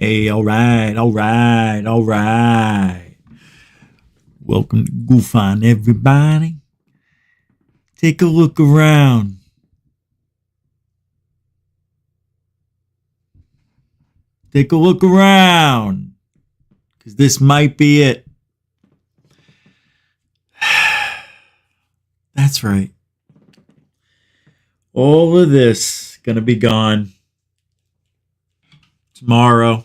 Hey, all right. Welcome to GUFON, everybody. Take a look around. Take a look around, because this might be it. That's right. All of this going to be gone tomorrow.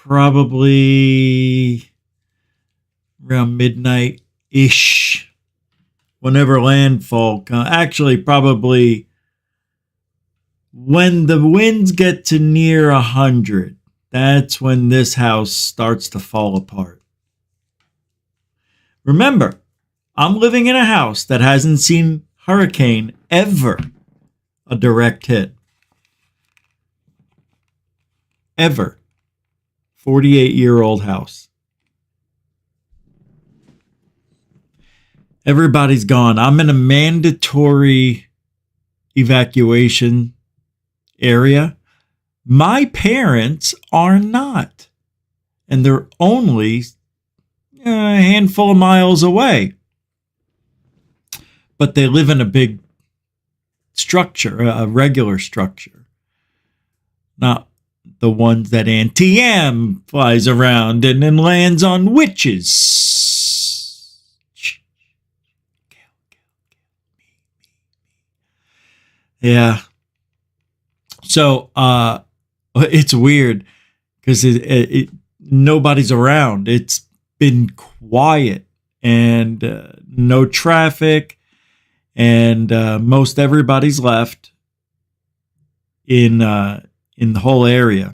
Probably around midnight-ish. Whenever landfall comes. Actually, probably when the winds get to near 100. That's when this house starts to fall apart. Remember, I'm living in a house that hasn't seen hurricane ever a direct hit. Ever. 48-year-old house. Everybody's gone. I'm in a mandatory evacuation area. My parents are not. And they're only a handful of miles away. But they live in a big structure, a regular structure. Not the ones that Auntie M flies around and then lands on witches. Yeah. So it's weird because nobody's around. It's been quiet and no traffic, and most everybody's left in the whole area,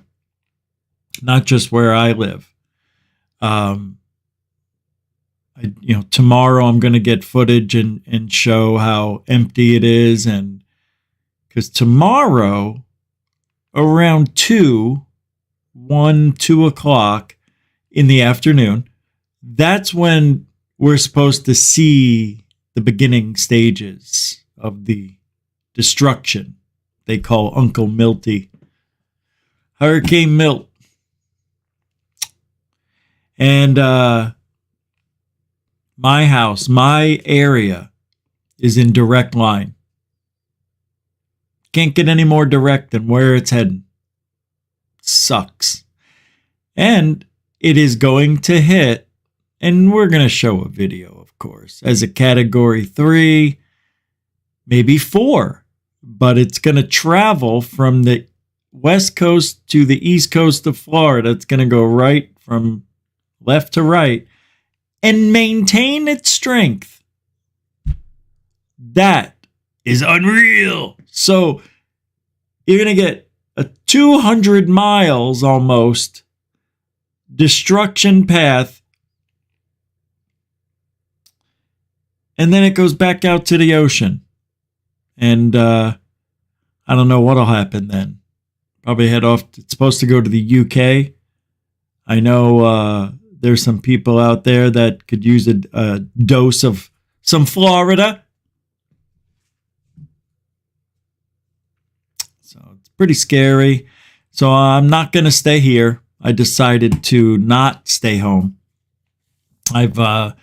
not just where I live. Tomorrow I'm going to get footage and show how empty it is, and because tomorrow around 2 o'clock in the afternoon, that's when we're supposed to see the beginning stages of the destruction they call Uncle Milty. Hurricane Milt. And my house, my area is in direct line. Can't get any more direct than where it's heading. Sucks. And it is going to hit, and we're going to show a video, of course, as a category 3, maybe 4. But it's going to travel from the west coast to the east coast of Florida. It's going to go right from left to right and maintain its strength. That is unreal. So you're going to get a 200 miles almost destruction path. And then it goes back out to the ocean. And I don't know what'll happen then. Probably head off. It's supposed to go to the UK. I know there's some people out there that could use a dose of some Florida. So it's pretty scary. So I'm not going to stay here. I decided to not stay home. I've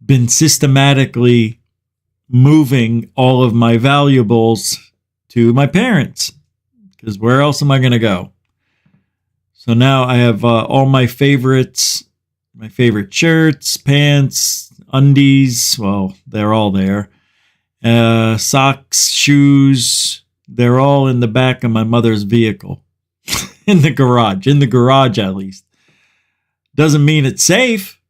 been systematically moving all of my valuables to my parents, because where else am I going to go? So now I have all my favorites, my favorite shirts, pants, undies. Well, they're all there. Socks, shoes. They're all in the back of my mother's vehicle. In the garage at least. Doesn't mean it's safe.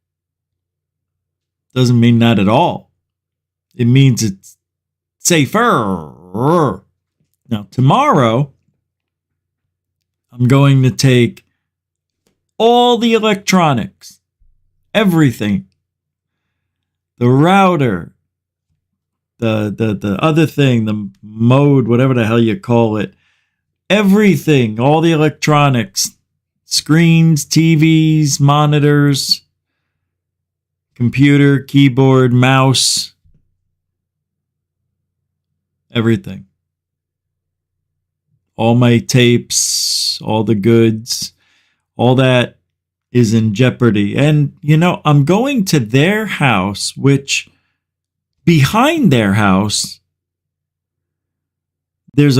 Doesn't mean that at all. It means it's safer. Now, tomorrow, I'm going to take all the electronics, everything, the router, the other thing, the mode, whatever the hell you call it, everything, all the electronics, screens, TVs, monitors, computer, keyboard, mouse, everything. all my tapes, all the goods, all that is in jeopardy. And, I'm going to their house, which behind their house, it's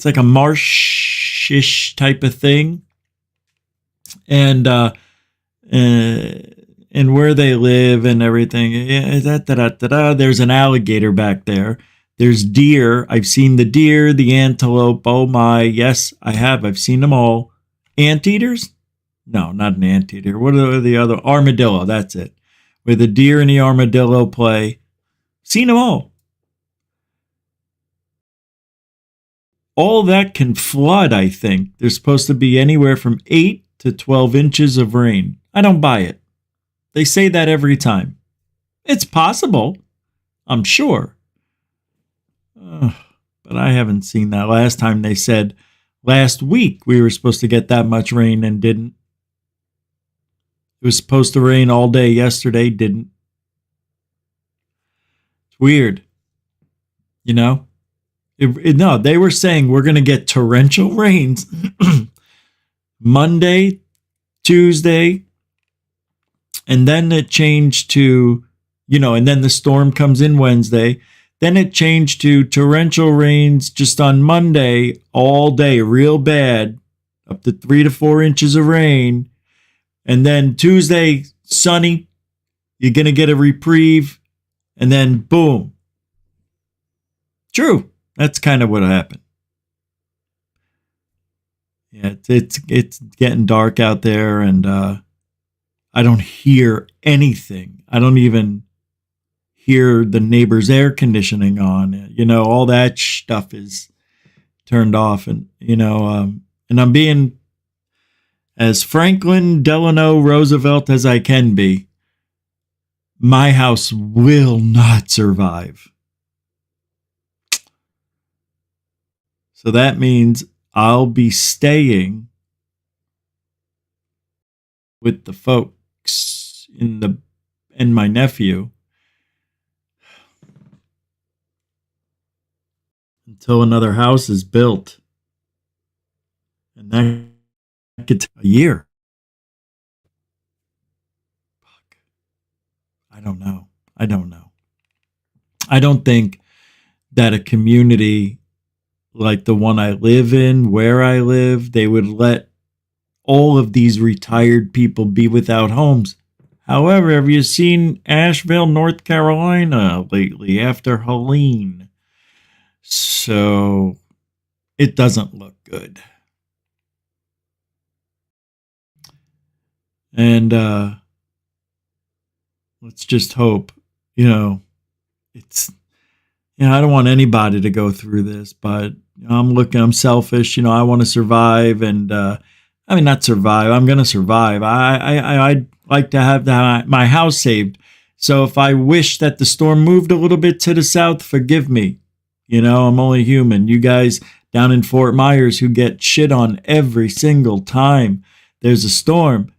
like a marshish type of thing. And where they live and everything, there's an alligator back there. There's deer. I've seen the deer, the antelope. Oh my, yes, I have. I've seen them all. Anteaters? No, not an anteater. What are the other? Armadillo, that's it. Where the deer and the armadillo play. Seen them all. All that can flood, I think. There's supposed to be anywhere from 8 to 12 inches of rain. I don't buy it. They say that every time. It's possible, I'm sure. But I haven't seen that. Last time they said last week we were supposed to get that much rain and didn't. It was supposed to rain all day yesterday, didn't. It's weird. No, they were saying we're going to get torrential rains Monday, Tuesday, and then it changed to, and then the storm comes in Wednesday. Then it changed to torrential rains just on Monday all day, real bad, up to 3 to 4 inches of rain. And then Tuesday, sunny, you're going to get a reprieve, and then boom. True. That's kind of what happened. Yeah, it's getting dark out there, and I don't hear anything. I don't even hear the neighbor's air conditioning on. All that stuff is turned off, and and I'm being as Franklin Delano Roosevelt as I can be. My house will not survive. So that means I'll be staying with the folks and my nephew until another house is built. And that could take a year. Fuck. I don't know. I don't think that a community like the one I live in, where I live, they would let all of these retired people be without homes. However, have you seen Asheville, North Carolina lately after Helene? So it doesn't look good. And let's just hope, it's, I don't want anybody to go through this, but I'm selfish, I want to survive, and not survive. I'm going to survive. I'd like to have my house saved. So if I wish that the storm moved a little bit to the south, forgive me. I'm only human. You guys down in Fort Myers who get shit on every single time there's a storm,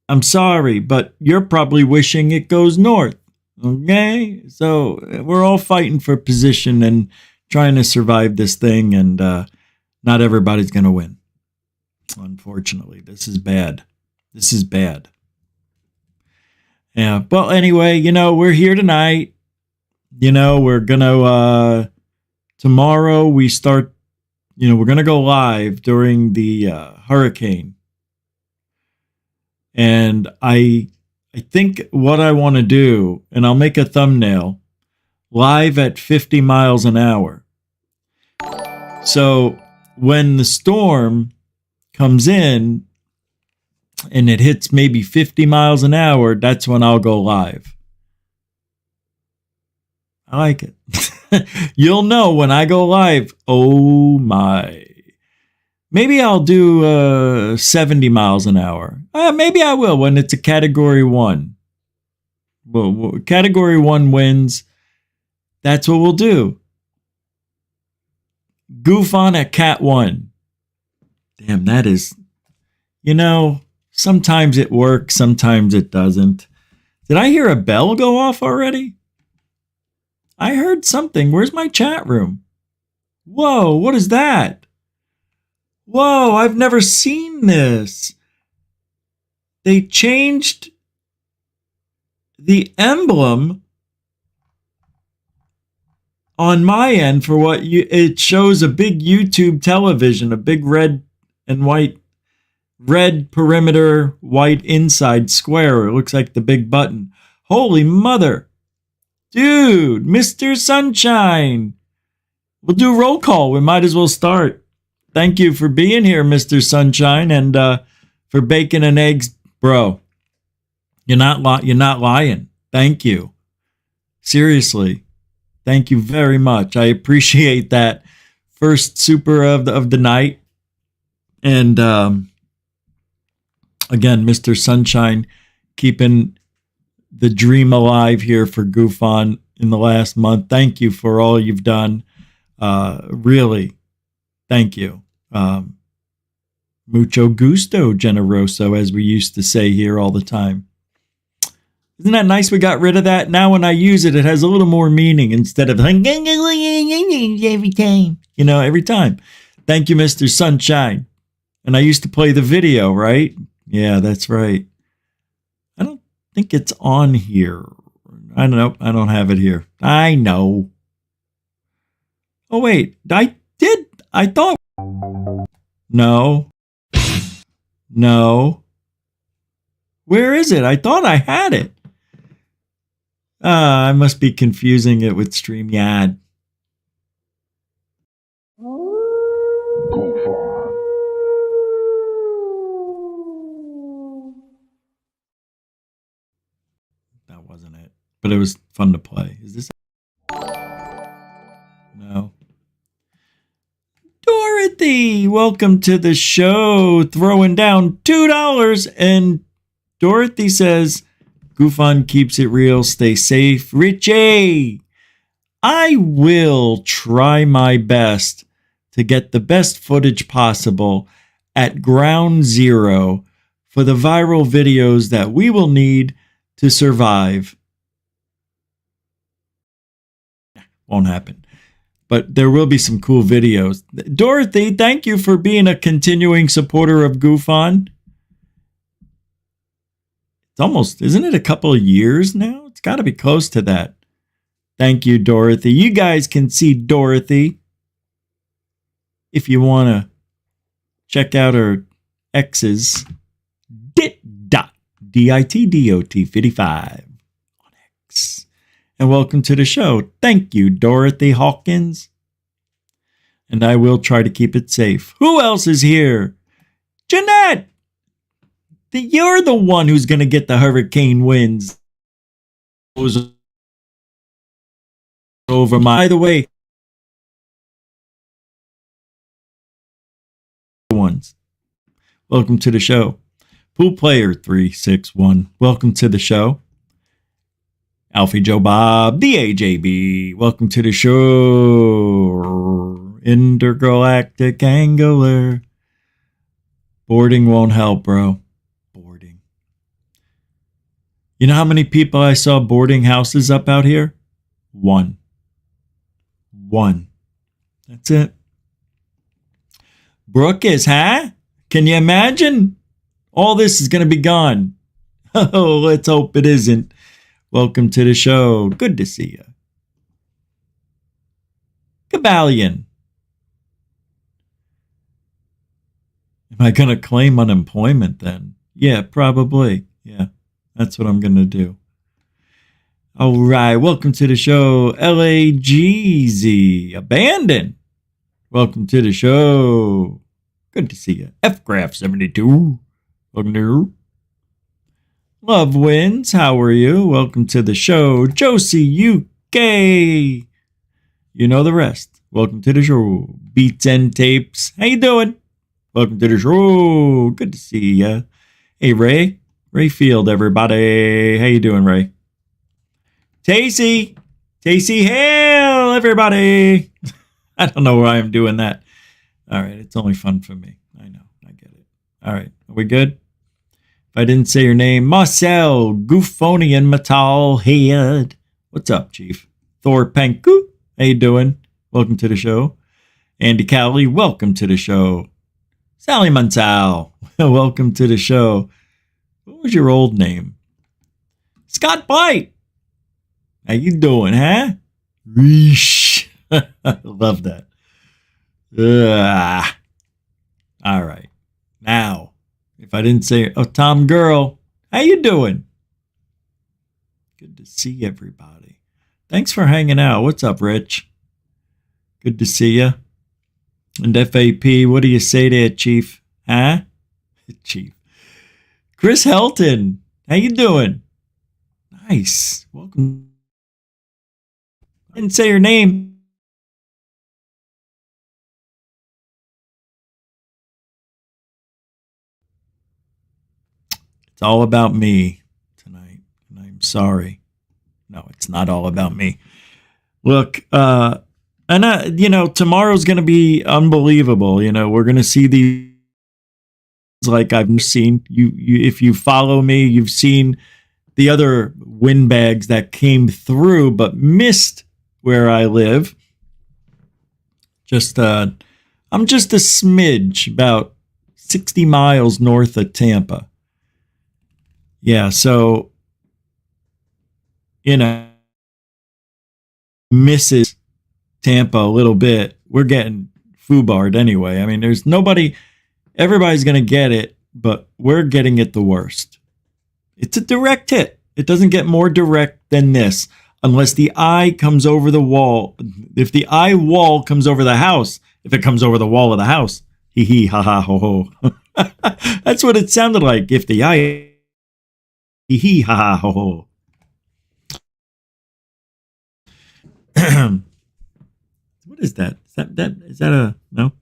I'm sorry, but you're probably wishing it goes north. Okay? So we're all fighting for position and trying to survive this thing, and not everybody's going to win. Unfortunately, this is bad. Yeah. Well, anyway, we're here tonight. We're going to, tomorrow we start, we're going to go live during the hurricane. And I think what I want to do, and I'll make a thumbnail, live at 50 miles an hour. So when the storm comes in and it hits maybe 50 miles an hour, that's when I'll go live. I like it. You'll know when I go live. Oh my. Maybe I'll do 70 miles an hour. Maybe I will when it's a category 1. Well, category 1 wins. That's what we'll do. GUFON at Cat 1. Damn, that is, sometimes it works, sometimes it doesn't. Did I hear a bell go off already? I heard something. Where's my chat room? Whoa, what is that? Whoa, I've never seen this. They changed the emblem on my end for what it shows a big YouTube television, a big red and white, red perimeter, white inside square. It looks like the big button. Holy mother. Dude, Mr. Sunshine. We'll do roll call. We might as well start. Thank you for being here, Mr. Sunshine, and for bacon and eggs, bro. You're not lying. Thank you. Seriously. Thank you very much. I appreciate that. First super of the night. And again, Mr. Sunshine keeping the dream alive here for GUFON in the last month. Thank you for all you've done. Really, thank you. Mucho gusto, generoso, as we used to say here all the time. Isn't that nice we got rid of that? Now when I use it, it has a little more meaning instead of every time. Every time. Thank you, Mr. Sunshine. And I used to play the video, right? Yeah, that's right. I don't think it's on here. I don't know. I don't have it here. I know. Oh, wait. I did. I thought. No. Where is it? I thought I had it. I must be confusing it with StreamYard. That wasn't it. But it was fun to play. Is this? No. Dorothy, welcome to the show. Throwing down $2. And Dorothy says, GUFON keeps it real. Stay safe. Richie, I will try my best to get the best footage possible at ground zero for the viral videos that we will need to survive. Won't happen. But there will be some cool videos. Dorothy, thank you for being a continuing supporter of GUFON. It's almost, isn't it a couple of years now? It's got to be close to that. Thank you, Dorothy. You guys can see Dorothy if you want to check out her X's. DITDOT55 on X. And welcome to the show. Thank you, Dorothy Hawkins. And I will try to keep it safe. Who else is here? Jeanette! You're the one who's going to get the hurricane winds. Over my. By the way, ones. Welcome to the show. Pool Player 361. Welcome to the show. Alfie Joe Bob, the AJB. Welcome to the show. Intergalactic Angler. Boarding won't help, bro. Boarding. You know how many people I saw boarding houses up out here? One. That's it. Brooke is, huh? Can you imagine? All this is going to be gone. Oh, let's hope it isn't. Welcome to the show. Good to see you. Cabalion. Am I going to claim unemployment then? Yeah, probably. Yeah, that's what I'm going to do. All right. Welcome to the show. LAGZ. Abandon. Welcome to the show. Good to see you. FGraph72. Welcome to Love Wins. How are you? Welcome to the show. Josie UK. You know the rest. Welcome to the show. Beats and Tapes. How you doing? Welcome to the show. Good to see ya. Hey, Ray. Ray Field, everybody. How you doing, Ray? Tacey Hale, everybody. I don't know why I'm doing that. All right. It's only fun for me. I know. I get it. All right. Are we good? If I didn't say your name, Marcel, Gufonian Metalhead. What's up, Chief? Thor Penku. How you doing? Welcome to the show. Andy Cowley, welcome to the show. Sally Montal, welcome to the show. What was your old name? Scott Blight. How you doing, huh? Reesh. Love that. All right. Now, if I didn't say, oh, Tom Girl, how you doing? Good to see everybody. Thanks for hanging out. What's up, Rich? Good to see you. And FAP, what do you say there, Chief? Huh? Chief. Chris Helton, how you doing? Nice. Welcome. I didn't say your name. It's all about me tonight, and I'm sorry. No, it's not all about me. Look, tomorrow's going to be unbelievable. We're going to see these like I've seen. You, if you follow me, you've seen the other windbags that came through but missed where I live. I'm just a smidge, about 60 miles north of Tampa. Yeah, so misses Tampa a little bit. We're getting foobarred anyway. I mean, there's nobody, everybody's going to get it, but we're getting it the worst. It's a direct hit. It doesn't get more direct than this unless the eye comes over the wall. If the eye wall comes over the house, if it comes over the wall of the house, hee hee, ha ha, ho ho. That's what it sounded like. If the eye, hee hee, ha ha, ho ho. What is that? Is that a no?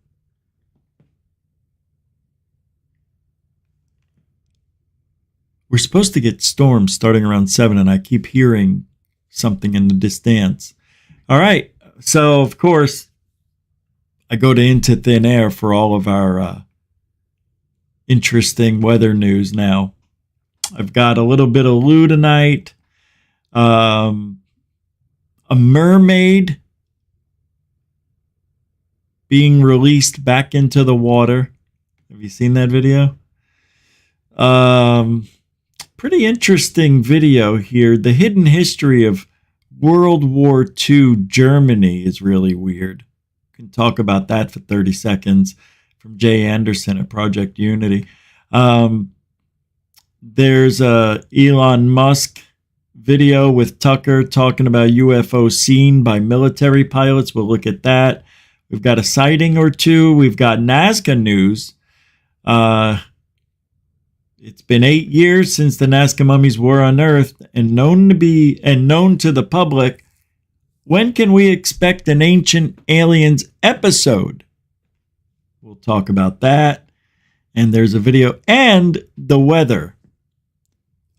We're supposed to get storms starting around 7, and I keep hearing something in the distance. All right, so of course I go to Into Thin Air for all of our interesting weather news now. I've got a little bit of Lou tonight. A mermaid being released back into the water. Have you seen that video? Pretty interesting video here. The hidden history of World War II Germany is really weird. We can talk about that for 30 seconds from Jay Anderson at Project Unity. There's a Elon Musk video with Tucker talking about UFO seen by military pilots. We'll look at that. We've got a sighting or two. We've got Nazca news. It's been 8 years since the Nazca mummies were unearthed and known to the public. When can we expect an Ancient Aliens episode? We'll talk about that. And there's a video and the weather.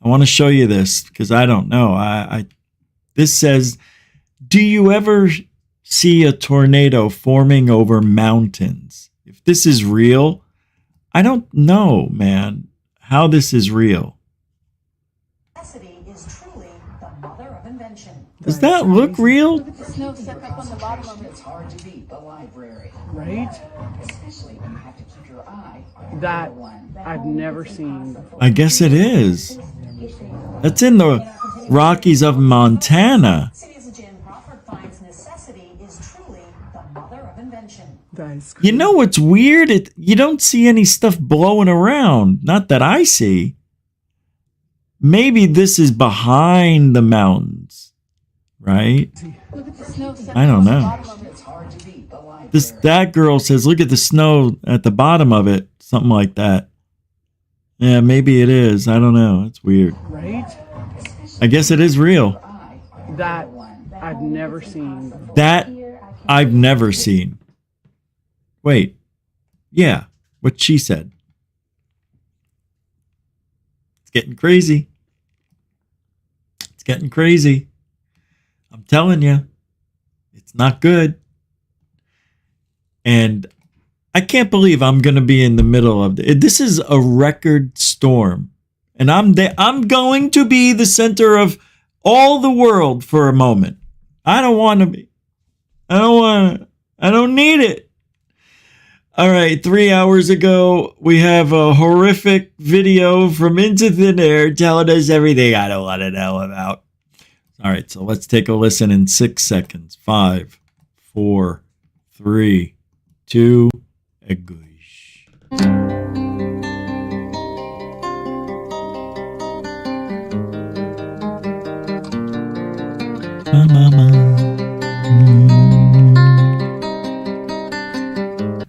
I want to show you this because I don't know. This says, do you ever see a tornado forming over mountains? If this is real, I don't know, man, how this is real. Is truly the mother of invention. Does that look real? Look at the snow stuck up on the bottom of it. It's hard to beat the library. Right? Especially when you have to keep your eye on That one. I've never seen. I guess it is. That's in the Rockies of Montana. Cities Jan Crawford finds necessity is truly the mother of invention. That is You know what's weird? You don't see any stuff blowing around. Not that I see. Maybe this is behind the mountains, right? Look at the snow stuck I don't up on the know. bottom of it. It's hard to beat the library. That girl says, look at the snow at the bottom of it. Something like that. Yeah, maybe it is. I don't know. It's weird. right? I guess it is real. That I've never seen. That I've never seen. Wait. Yeah, what she said. It's getting crazy. It's getting crazy. I'm telling you. It's not good. And I can't believe I'm going to be in the middle of it. This is a record storm. And I'm going to be the center of all the world for a moment. I don't want to be. I don't need it. All right, 3 hours ago, we have a horrific video from Into Thin Air telling us everything I don't want to know about. All right, so let's take a listen in 6 seconds. 5, 4, 3, 2, and goosh.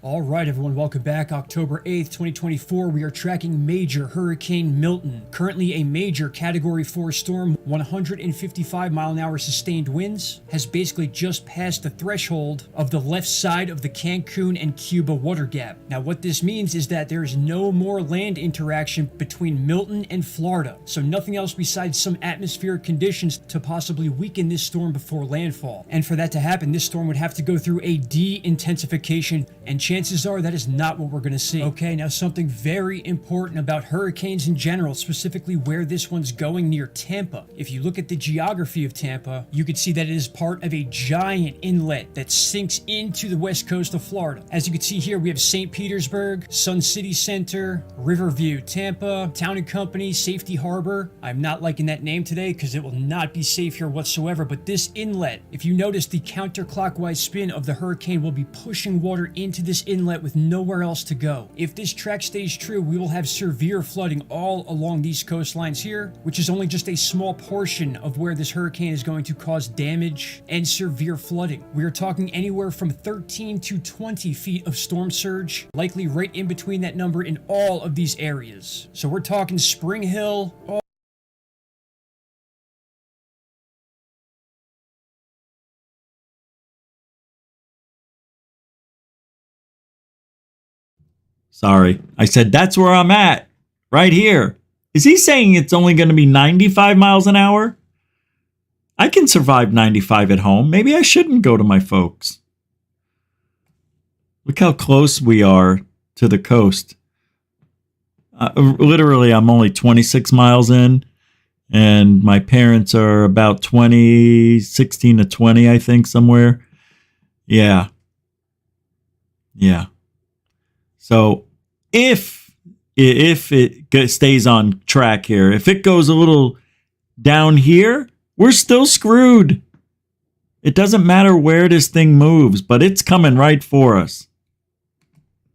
All right, everyone, welcome back. October 8th, 2024, we are tracking Major Hurricane Milton. Currently a major Category 4 storm, 155-mile-an-hour sustained winds, has basically just passed the threshold of the left side of the Cancun and Cuba water gap. Now, what this means is that there is no more land interaction between Milton and Florida, so nothing else besides some atmospheric conditions to possibly weaken this storm before landfall. And for that to happen, this storm would have to go through a de-intensification, and chances are that is not what we're going to see. Okay, now something very important about hurricanes in general, specifically where this one's going near Tampa. If you look at the geography of Tampa, you can see that it is part of a giant inlet that sinks into the west coast of Florida. As you can see here, we have St. Petersburg, Sun City Center, Riverview, Tampa, Town and Company, Safety Harbor. I'm not liking that name today because it will not be safe here whatsoever, but this inlet, if you notice the counterclockwise spin of the hurricane will be pushing water into this inlet with nowhere else to go. If this track stays true, we will have severe flooding all along these coastlines here, which is only just a small portion of where this hurricane is going to cause damage and severe flooding. We are talking anywhere from 13 to 20 feet of storm surge, likely right in between that number in all of these areas. So we're talking Spring Hill, Sorry, I said that's where I'm at, right here. Is he saying it's only going to be 95 miles an hour? I can survive 95 at home. Maybe I shouldn't go to my folks. Look how close we are to the coast. Literally, I'm only 26 miles in, and my parents are about 16 to 20, I think, somewhere. Yeah. So if it stays on track here, if it goes a little down here, we're still screwed. It doesn't matter where this thing moves, but it's coming right for us.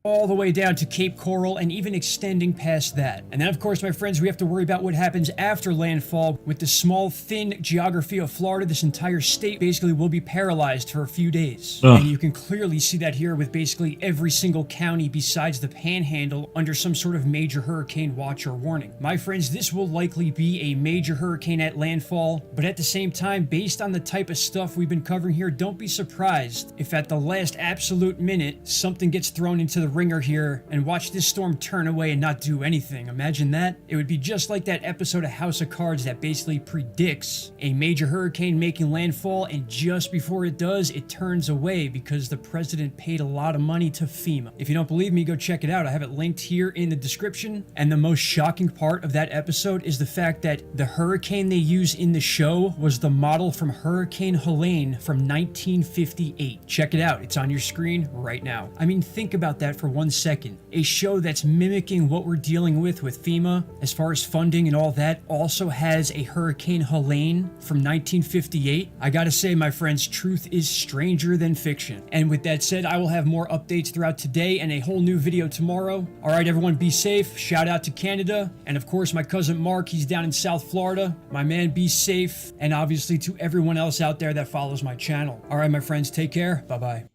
All the way down to Cape Coral and even extending past that. And then, of course, my friends, we have to worry about what happens after landfall. With the small, thin geography of Florida, this entire state basically will be paralyzed for a few days. Ugh. And you can clearly see that here with basically every single county besides the Panhandle under some sort of major hurricane watch or warning. My friends, this will likely be a major hurricane at landfall, but at the same time, based on the type of stuff we've been covering here, don't be surprised if at the last absolute minute, something gets thrown into the ringer here, and watch this storm turn away and not do anything. Imagine that. It would be just like that episode of House of Cards that basically predicts a major hurricane making landfall, and just before it does, it turns away because the president paid a lot of money to FEMA. If you don't believe me, go check it out. I have it linked here in the description. And the most shocking part of that episode is the fact that the hurricane they use in the show was the model from Hurricane Helene from 1958. Check it out. It's on your screen right now. I mean, think about that for 1 second. A show that's mimicking what we're dealing with FEMA as far as funding and all that also has a Hurricane Helene from 1958. I gotta say, my friends, truth is stranger than fiction. And with that said, I will have more updates throughout today and a whole new video tomorrow. All right, everyone, be safe. Shout out to Canada. And of course, my cousin Mark, he's down in South Florida. My man, be safe. And obviously to everyone else out there that follows my channel. All right, my friends, take care. Bye-bye.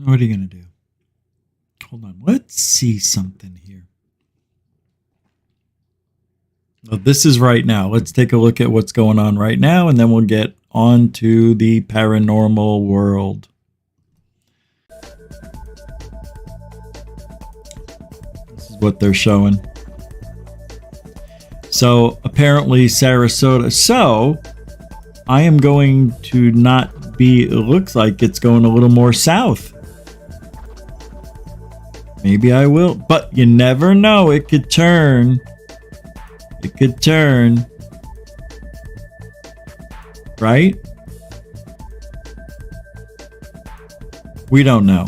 What are you going to do? Hold on. Let's see something here. Well, this is right now. Let's take a look at what's going on right now, and then we'll get on to the paranormal world. This is what they're showing. So, apparently Sarasota. So, I am going to not be, it looks like it's going a little more south. Maybe I will. But you never know. It could turn. It could turn. Right? We don't know.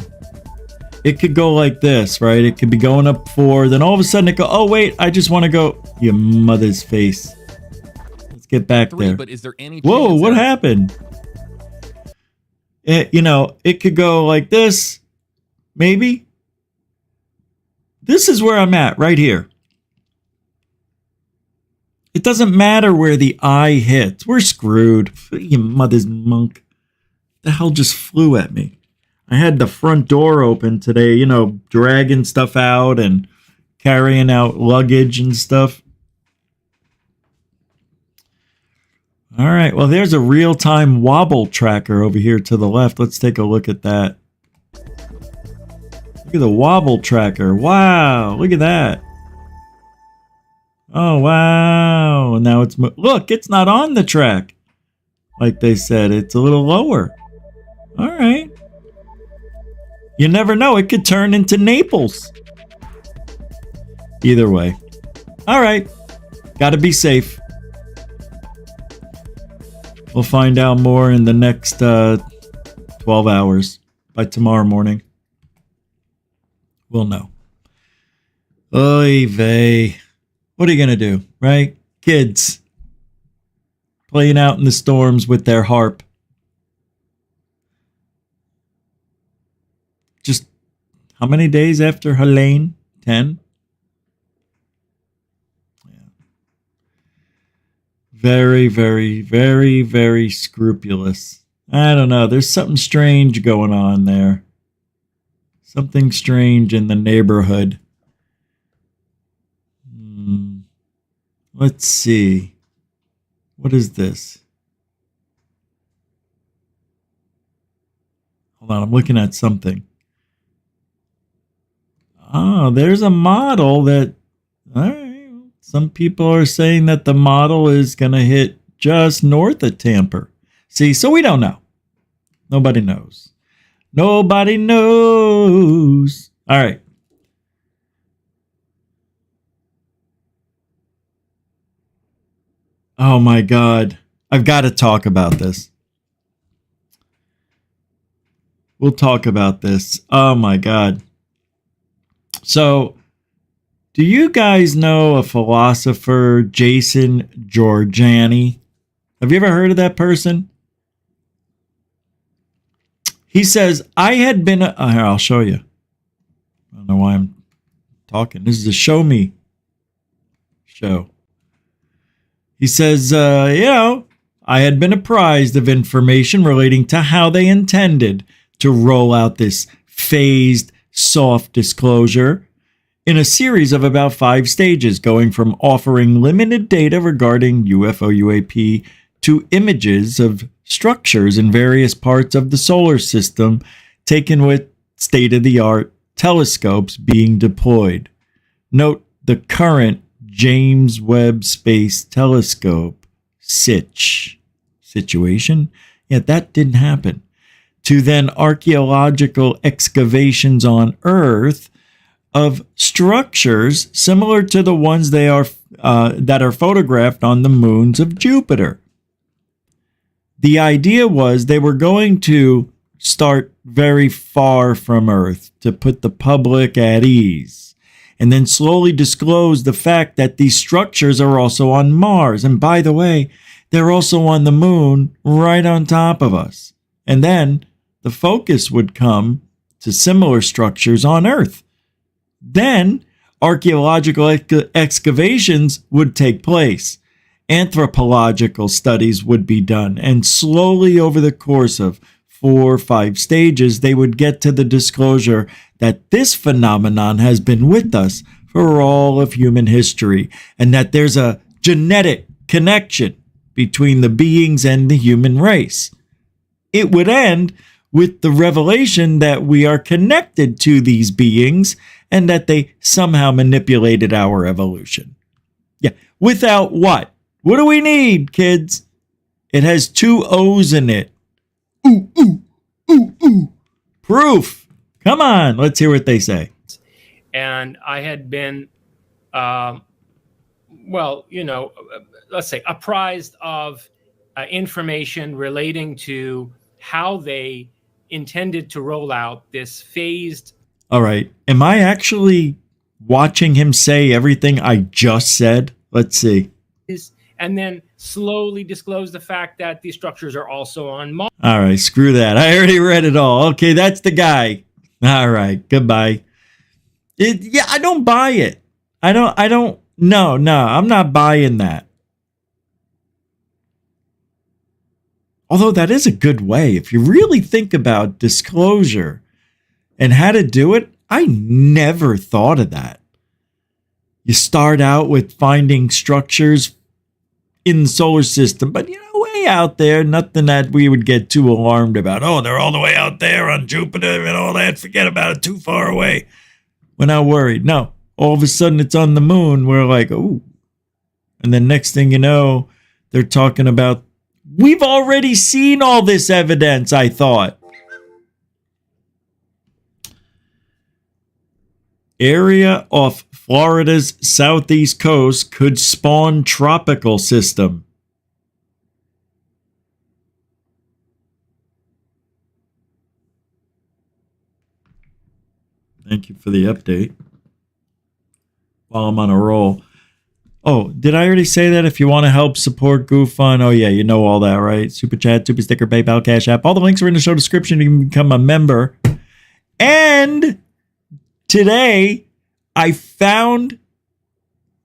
It could go like this, right? It could be going up 4. Then all of a sudden it go, oh, wait, I just want to go. Your mother's face. Let's get back 3, there. but is there any Whoa, chance what that- happened? It could go like this. Maybe. This is where I'm at, right here. It doesn't matter where the eye hits. We're screwed. You mother's monk. The hell just flew at me. I had the front door open today, dragging stuff out and carrying out luggage and stuff. All right, well, there's a real-time wobble tracker over here to the left. Let's take a look at that. Look at the wobble tracker. Wow, look at that. Oh, wow. Now it's... Look, it's not on the track. Like they said, it's a little lower. All right. You never know. It could turn into Naples. Either way. All right. Got to be safe. We'll find out more in the next 12 hours. By tomorrow morning. We'll know. Oy vey. What are you going to do, right? Kids. Playing out in the storms with their harp. Just how many days after Helene? 10? Yeah. Very, very, very, very scrupulous. I don't know. There's something strange going on there. Something strange in the neighborhood. Let's see. What is this? Hold on. I'm looking at something. Oh, there's a model that, all right, some people are saying that the model is going to hit just north of Tampa. See, so we don't know. Nobody knows. Nobody knows. All right. Oh my God. I've got to talk about this. We'll talk about this. Oh my God. So, do you guys know a philosopher, Jason Giorgiani? Have you ever heard of that person? He says, I had been... here, I'll show you. I don't know why I'm talking. This is a show me show. He says, I had been apprised of information relating to how they intended to roll out this phased soft disclosure in a series of about 5 stages, going from offering limited data regarding UFO UAP to images of structures in various parts of the solar system taken with state-of-the-art telescopes being deployed. Note the current James Webb Space Telescope situation. Yeah, that didn't happen. To then archaeological excavations on Earth of structures similar to the ones that are photographed on the moons of Jupiter. The idea was they were going to start very far from Earth to put the public at ease, and then slowly disclose the fact that these structures are also on Mars. And by the way, they're also on the moon right on top of us. And then the focus would come to similar structures on Earth. Then archaeological excavations would take place. Anthropological studies would be done. And slowly over the course of 4 or 5 stages, they would get to the disclosure that this phenomenon has been with us for all of human history, and that there's a genetic connection between the beings and the human race. It would end with the revelation that we are connected to these beings and that they somehow manipulated our evolution. Yeah, without what? What do we need, kids? It has 2 O's in it. Ooh, ooh, ooh, ooh. Proof. Come on, let's hear what they say. and I had been, let's say, apprised of information relating to how they intended to roll out this phased. All right. Am I actually watching him say everything I just said? Let's see. And then slowly disclose the fact that these structures are also on Mars. All right, screw that. I already read it all. Okay, that's the guy. All right, goodbye. I don't buy it. No, I'm not buying that. Although that is a good way. If you really think about disclosure and how to do it, I never thought of that. You start out with finding structures in the solar system, but way out there, nothing that we would get too alarmed about. Oh, they're all the way out there on Jupiter and all that. Forget about it, too far away. We're not worried. No, all of a sudden it's on the moon. We're like, ooh. And then next thing you know, they're talking about, we've already seen all this evidence, I thought. Area off Florida's southeast coast could spawn tropical system. Thank you for the update. While I'm on a roll. Oh, did I already say that? If you want to help support GUFON, oh yeah, you know all that, right? Super Chat, Super Sticker, PayPal, Cash App. All the links are in the show description. You can become a member. And today, I found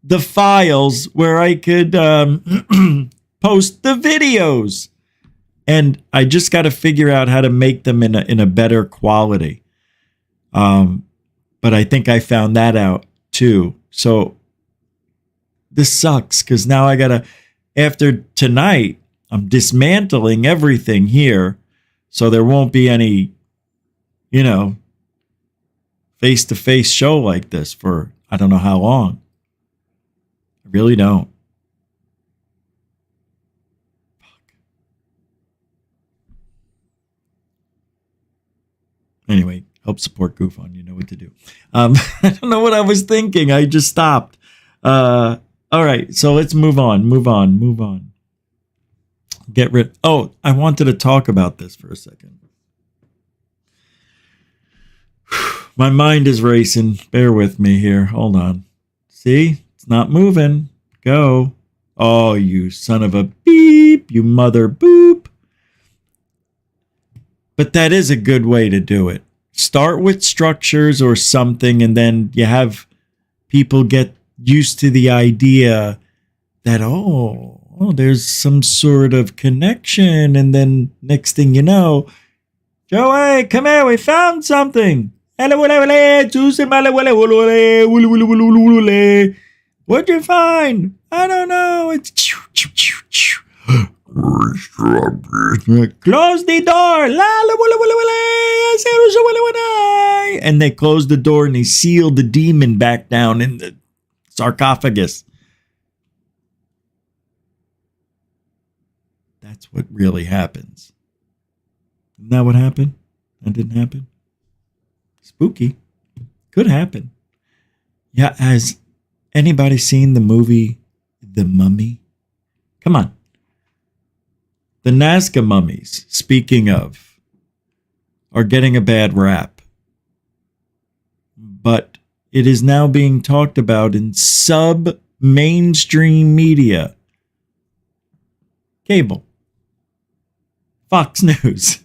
the files where I could post the videos. And I just got to figure out how to make them in a better quality. But I think I found that out too. So this sucks because now I got to, after tonight, I'm dismantling everything here. So there won't be any, face-to-face show like this for I don't know how long. I really don't. Fuck. Anyway, help support GUFON. You know what to do. I don't know what I was thinking. I just stopped. All right, so let's move on. Get rid. Oh, I wanted to talk about this for a second. My mind is racing. Bear with me here. Hold on. See? It's not moving. Go. Oh, you son of a beep. You mother boop. But that is a good way to do it. Start with structures or something, and then you have people get used to the idea that, oh, there's some sort of connection. And then next thing you know, Joey, come here. We found something. What'd you find? I don't know. It's close the door. And they closed the door and they sealed the demon back down in the sarcophagus. That's what really happens. Isn't that what happened? That didn't happen? Spooky. Could happen. Yeah, has anybody seen the movie The Mummy? Come on. The Nazca mummies, speaking of, are getting a bad rap. But it is now being talked about in sub-mainstream media. Cable. Fox News.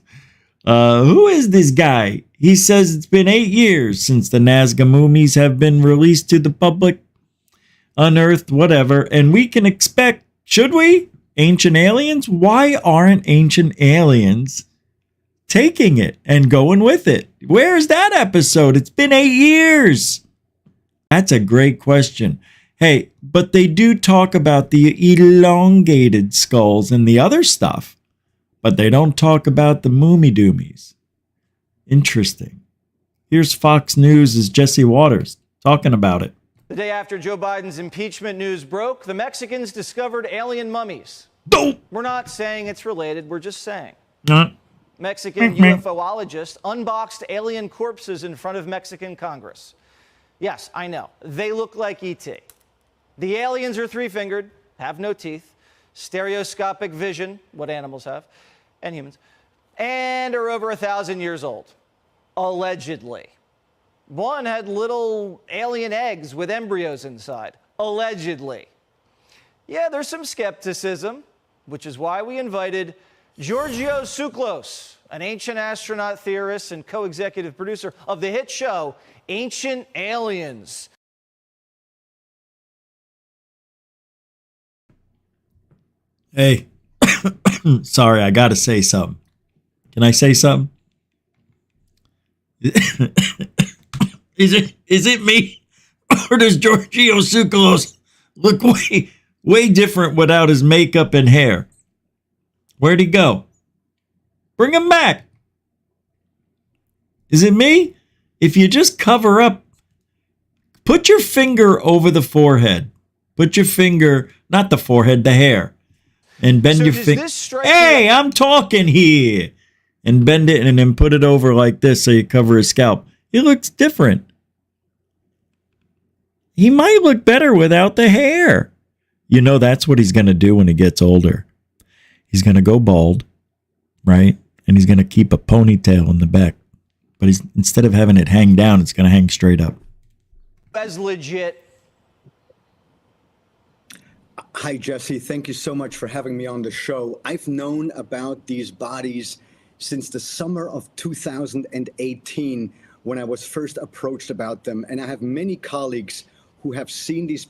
Who is this guy? He says it's been 8 years since the Nazca mummies have been released to the public, unearthed, whatever, and we can expect, should we, ancient aliens? Why aren't ancient aliens taking it and going with it? Where's that episode? It's been 8 years. That's a great question. Hey, but they do talk about the elongated skulls and the other stuff, but they don't talk about the mummy-doomies. Interesting. Here's Fox News' Jesse Waters talking about it. The day after Joe Biden's impeachment news broke, the Mexicans discovered alien mummies. Don't. We're not saying it's related, we're just saying. No. Mexican UFOologists unboxed alien corpses in front of Mexican Congress. Yes, I know. They look like E.T. The aliens are three-fingered, have no teeth, stereoscopic vision, what animals have, and humans, and are over 1,000 years old, allegedly. One had little alien eggs with embryos inside, allegedly. Yeah, there's some skepticism, which is why we invited Giorgio Tsoukalos, an ancient astronaut theorist and co-executive producer of the hit show Ancient Aliens. Hey, sorry, I gotta say something. Can I say something? Is it me, or does Giorgio Tsoukalos look way different without his makeup and hair? Where'd he go? Bring him back. Is it me? If you just cover up, put your finger over the forehead. Put your finger, not the forehead, the hair. And bend your finger. Hey, I'm talking here. And bend it and then put it over like this so you cover his scalp. He looks different. He might look better without the hair. You know, that's what he's going to do when he gets older. He's going to go bald, right? And he's going to keep a ponytail in the back. But instead of having it hang down, it's going to hang straight up. As legit. Hi, Jesse. Thank you so much for having me on the show. I've known about these bodies since the summer of 2018 when I was first approached about them. And I have many colleagues who have seen these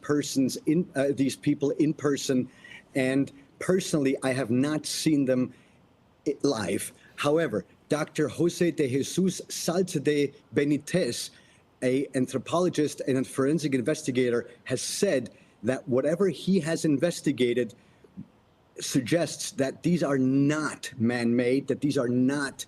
people in person. And personally, I have not seen them live. However, Dr. Jose de Jesus Salcedo Benitez, an anthropologist and a forensic investigator, has said that whatever he has investigated suggests that these are not man-made, that these are not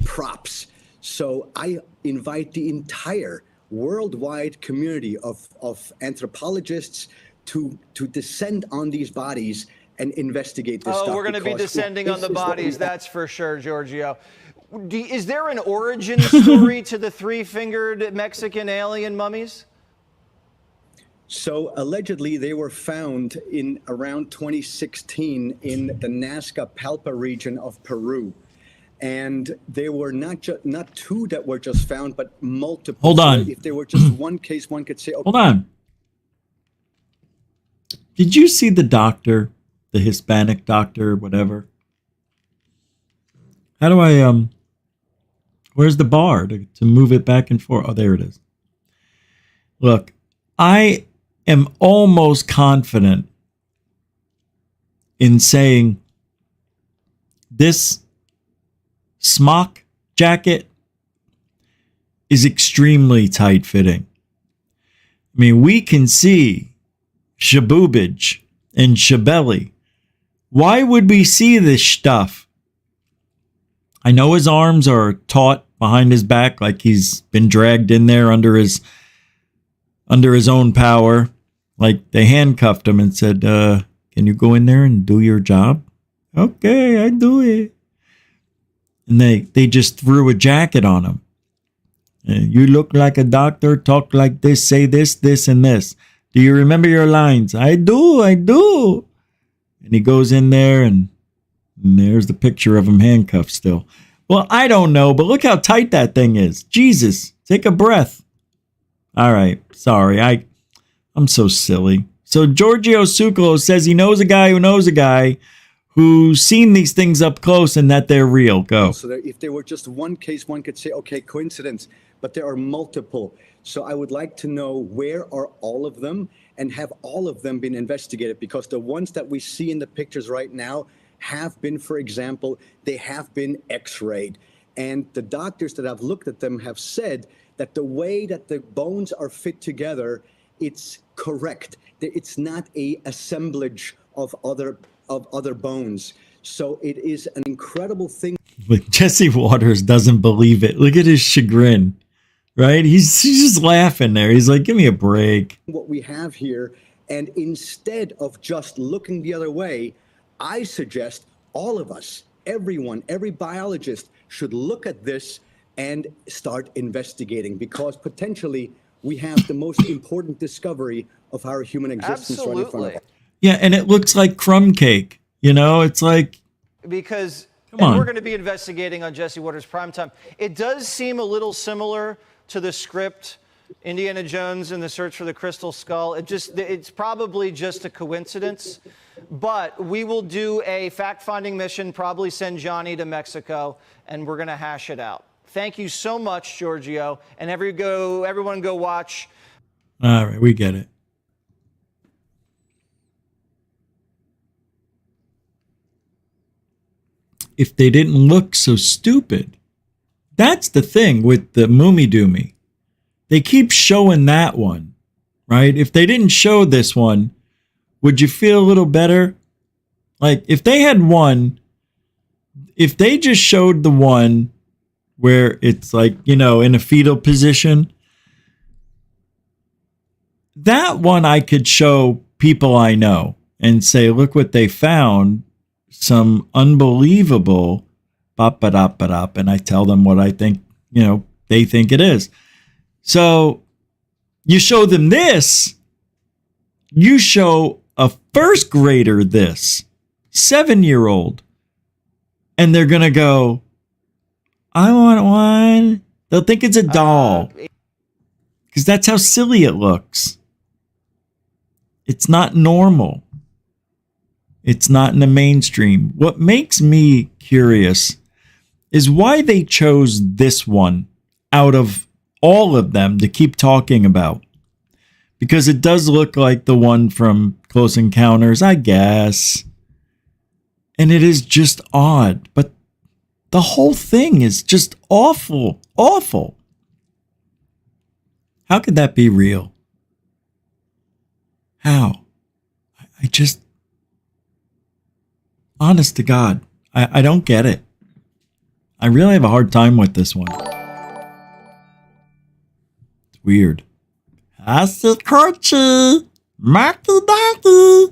props. So I invite the entire worldwide community of anthropologists to descend on these bodies and investigate this stuff. Oh, we're going to be descending on the bodies, that's for sure, Giorgio. Is there an origin story to the three-fingered Mexican alien mummies? So allegedly, they were found in around 2016 in the Nazca Palpa region of Peru. And they were not two that were just found, but multiple. Hold on. So if there were just one case, one could say, okay. Hold on. Did you see the doctor, the Hispanic doctor, whatever? How do I, where's the bar to move it back and forth? Oh, there it is. Look, I am almost confident in saying this smock jacket is extremely tight-fitting. I mean, we can see shaboobage and shabelly. Why would we see this stuff? I know his arms are taut behind his back like he's been dragged in there under his own power. Like they handcuffed him and said, can you go in there and do your job? Okay, I do it. And they just threw a jacket on him. You look like a doctor, talk like this, say this, this, and this. Do you remember your lines? I do. And he goes in there and there's the picture of him handcuffed still. Well, I don't know, but look how tight that thing is. Jesus, take a breath. All right, sorry, I'm so silly. So Giorgio Tsoukalos says he knows a guy who knows a guy who's seen these things up close and that they're real. Go. So that if there were just one case, one could say, okay, coincidence, but there are multiple. So I would like to know where are all of them and have all of them been investigated? Because the ones that we see in the pictures right now have been, for example, they have been x-rayed. And the doctors that have looked at them have said that the way that the bones are fit together, it's correct. It's not a assemblage of other bones. So it is an incredible thing. But Jesse Waters doesn't believe it. Look at his chagrin, right? He's just laughing there. He's like, give me a break. What we have here, and instead of just looking the other way, I suggest all of us, everyone, every biologist should look at this and start investigating, because potentially we have the most important discovery of our human existence right in front of Absolutely. us. Yeah, and it looks like crumb cake. You know, it's like, Because Come on. we're going to be investigating on Jesse Waters Primetime. It does seem a little similar to the script Indiana Jones and the Search for the Crystal Skull. It's probably just a coincidence. But we will do a fact-finding mission, probably send Johnny to Mexico, and we're going to hash it out. Thank you so much, Giorgio. And everyone go watch. all right, we get it. If they didn't look so stupid. That's the thing with the Mummy Doomy. They keep showing that one, right? If they didn't show this one, would you feel a little better? Like, if they had one, if they just showed the one where it's like, you know, in a fetal position, that one I could show people I know and say, look what they found. Some unbelievable bop-ba-dop-ba-dop, and I tell them what I think, you know, they think it is. So you show them this, you show a first grader this, 7-year-old, and they're going to go, I want one. They'll think it's a doll because that's how silly it looks. It's not normal. It's not in the mainstream. What makes me curious is why they chose this one out of all of them to keep talking about. Because it does look like the one from Close Encounters, I guess. And it is just odd. But the whole thing is just awful, awful. How could that be real? How? I just... Honest to God, I don't get it. I really have a hard time with this one. It's weird. Hasi Korchi, Maki Daki,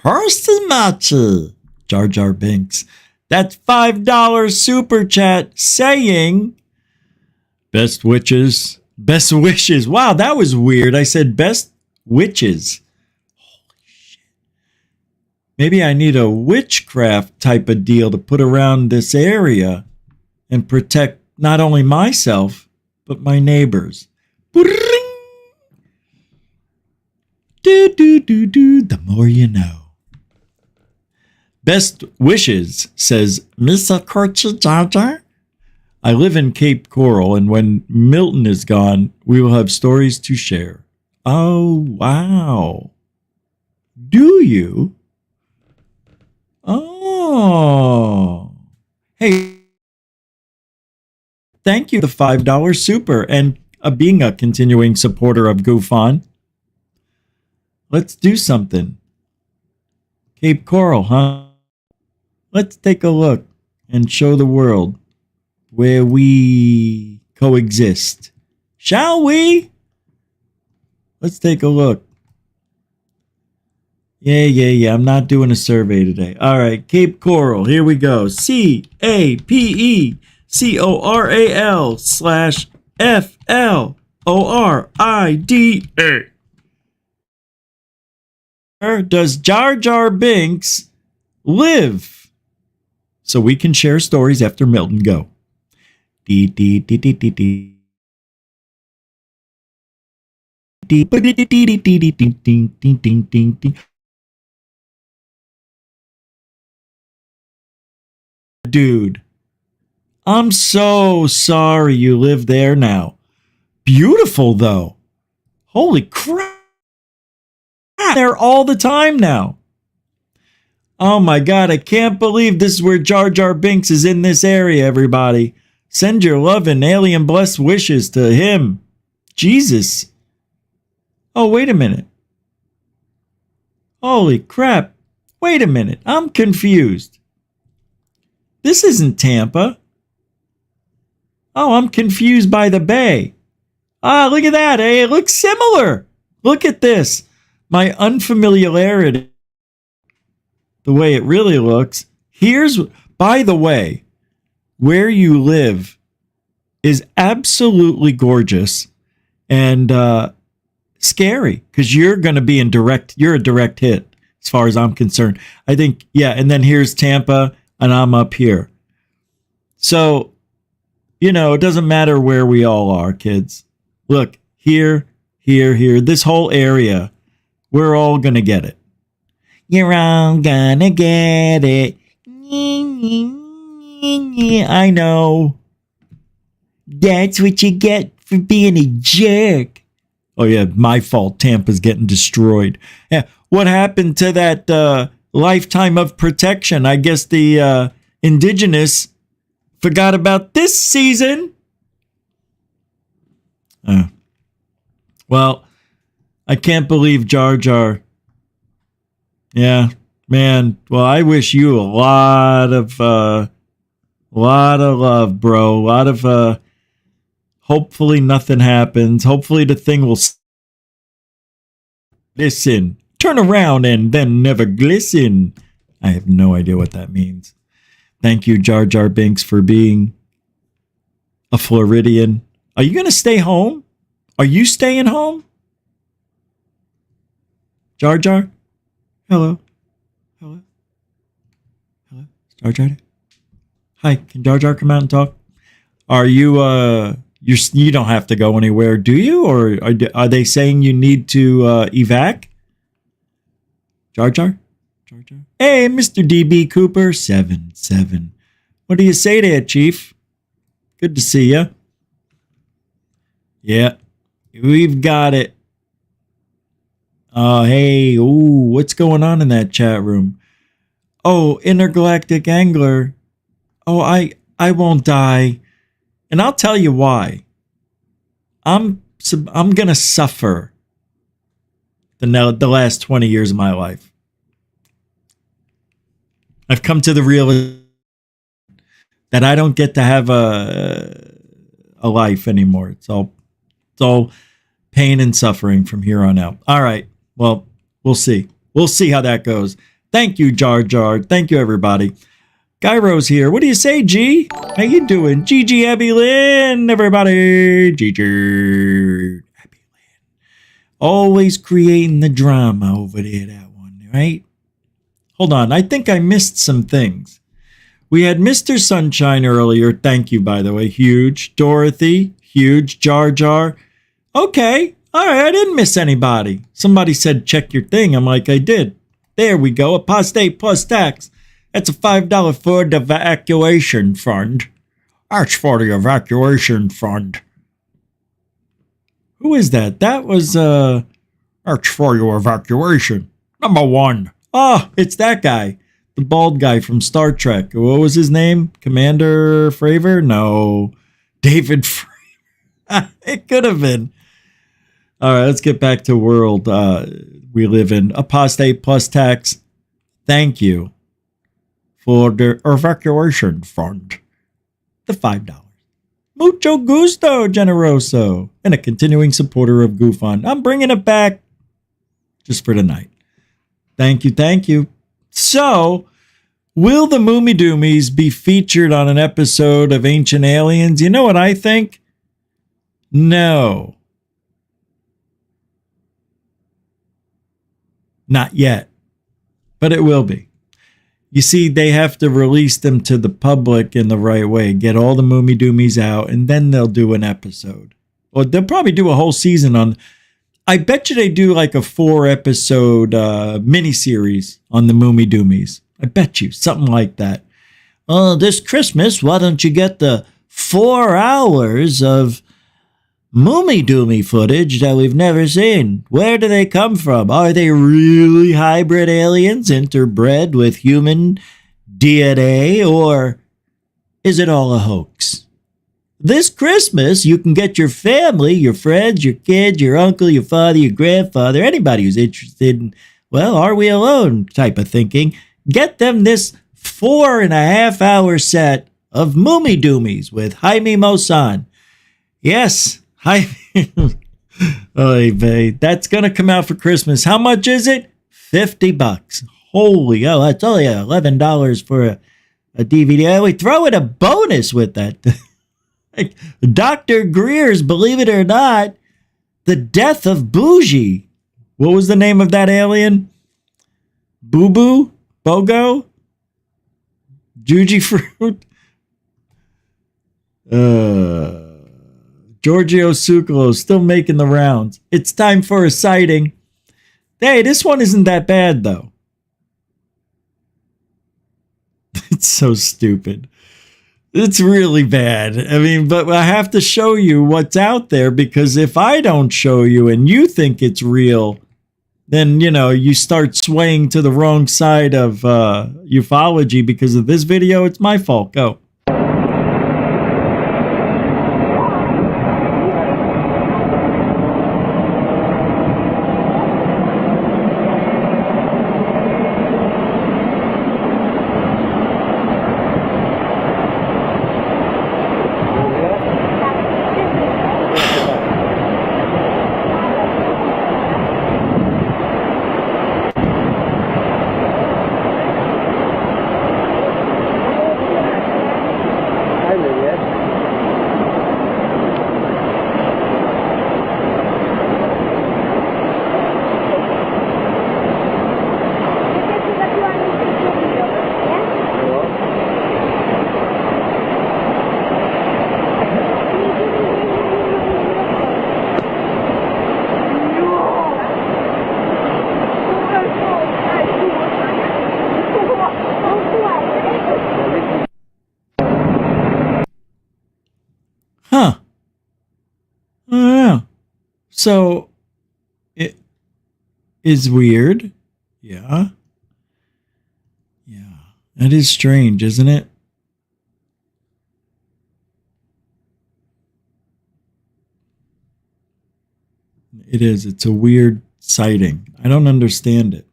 Horsey Machi, Jar Jar Binks. That's $5 super chat saying best wishes. Wow, that was weird. I said best witches. Maybe I need a witchcraft type of deal to put around this area and protect not only myself, but my neighbors. The more you know. Best wishes, says Misa Korchi Jar Jar. I live in Cape Coral, and when Milton is gone, we will have stories to share. Oh, wow. Do you? Oh, hey, thank you, the $5 super, and being a continuing supporter of GUFON. Let's do something. Cape Coral, huh? Let's take a look and show the world where we coexist. Shall we? Let's take a look. Yeah. I'm not doing a survey today. All right, Cape Coral. Here we go. CAPECORAL/FLORIDA. Where does Jar Jar Binks live? So we can share stories after Milton go. Dude, I'm so sorry you live there now. Beautiful, though. Holy crap. There all the time now. Oh my God, I can't believe this is where Jar Jar Binks is in this area, everybody. Send your love and alien blessed wishes to him. Jesus. Oh, wait a minute. Holy crap. Wait a minute. I'm confused. This isn't Tampa. Oh, I'm confused by the bay. Ah, look at that. Hey, it looks similar. Look at this. My unfamiliarity. The way it really looks. Here's, by the way, where you live is absolutely gorgeous. and scary because you're going to be you're a direct hit as far as I'm concerned. I think, yeah. And then here's Tampa and I'm up here. So, it doesn't matter where we all are, kids. Look, here, this whole area, we're all going to get it. You're all gonna get it. I know. That's what you get for being a jerk. Oh, yeah, my fault. Tampa's getting destroyed. Yeah, what happened to that lifetime of protection? I guess the indigenous forgot about this season. Well, I can't believe Jar Jar. Yeah, man. Well, I wish you a lot of love, bro. A lot of hopefully nothing happens. Hopefully the thing will listen, turn around, and then never glisten. I have no idea what that means. Thank you, Jar Jar Binks, for being a Floridian. Are you going to stay home? Are you staying home? Jar Jar? Hello? Jar Jar? Hi, can Jar Jar come out and talk? Are you, you don't have to go anywhere, do you? Or are they saying you need to evac? Jar Jar? Hey, Mr. DB Cooper, 7-7. What do you say there, Chief? Good to see you. Yeah, we've got it. Hey, what's going on in that chat room? Oh, Intergalactic Angler. Oh, I won't die. And I'll tell you why. I'm going to suffer the last 20 years of my life. I've come to the realization that I don't get to have a life anymore. It's all pain and suffering from here on out. All right. Well, we'll see. We'll see how that goes. Thank you, Jar Jar. Thank you, everybody. Gyro's here. What do you say, G? How you doing? GG Abby Lynn, everybody. GG Abby Lynn. Always creating the drama over there, that one, right? Hold on. I think I missed some things. We had Mr. Sunshine earlier. Thank you, by the way. Huge. Dorothy. Huge. Jar Jar. Okay. All right. I didn't miss anybody. Somebody said, check your thing. I'm like, I did. There we go. Apostate plus tax. That's a $5 for the evacuation fund. That's for the evacuation fund. Who is that? That was, that's for your evacuation. Number 1. Oh, it's that guy. The bald guy from Star Trek. What was his name? Commander Fravor? No. David Fravor. It could have been. All right, let's get back to world we live in. Apostate plus tax. Thank you for the evacuation fund. The $5. Mucho gusto, generoso. And a continuing supporter of GUFON. I'm bringing it back just for tonight. Thank you, thank you. So, will the Moomy Doomies be featured on an episode of Ancient Aliens? You know what I think? No. Not yet. But it will be. You see, they have to release them to the public in the right way. Get all the Moomy Doomies out, and then they'll do an episode. Or they'll probably do a whole season on... I bet you they do like a 4-episode miniseries on the Moomy Doomies. I bet you. Something like that. This Christmas, why don't you get the 4 hours of Moomy Doomy footage that we've never seen? Where do they come from? Are they really hybrid aliens interbred with human DNA? Or is it all a hoax? This Christmas, you can get your family, your friends, your kids, your uncle, your father, your grandfather, anybody who's interested in, well, are we alone type of thinking. Get them this 4.5-hour set of Moomy Doomies with Jaime Maussan. Yes, Jaime. Oy vey. That's going to come out for Christmas. How much is it? $50. Holy, that's only $11 for a DVD. We throw in a bonus with that. Like Dr. Greer's, believe it or not, The death of Bougie. What was the name of that alien? Boo Boo? Bogo? Juji Fruit? Giorgio Tsoukalos still making the rounds. It's time for a sighting. Hey, this one isn't that bad, though. It's so stupid. It's really bad. I mean, but I have to show you what's out there, because if I don't show you and you think it's real, then, you know, you start swaying to the wrong side of ufology because of this video. It's my fault. Go. Huh. I don't know. So, it is weird. Yeah. Yeah. That is strange, isn't it? It is. It's a weird sighting. I don't understand it.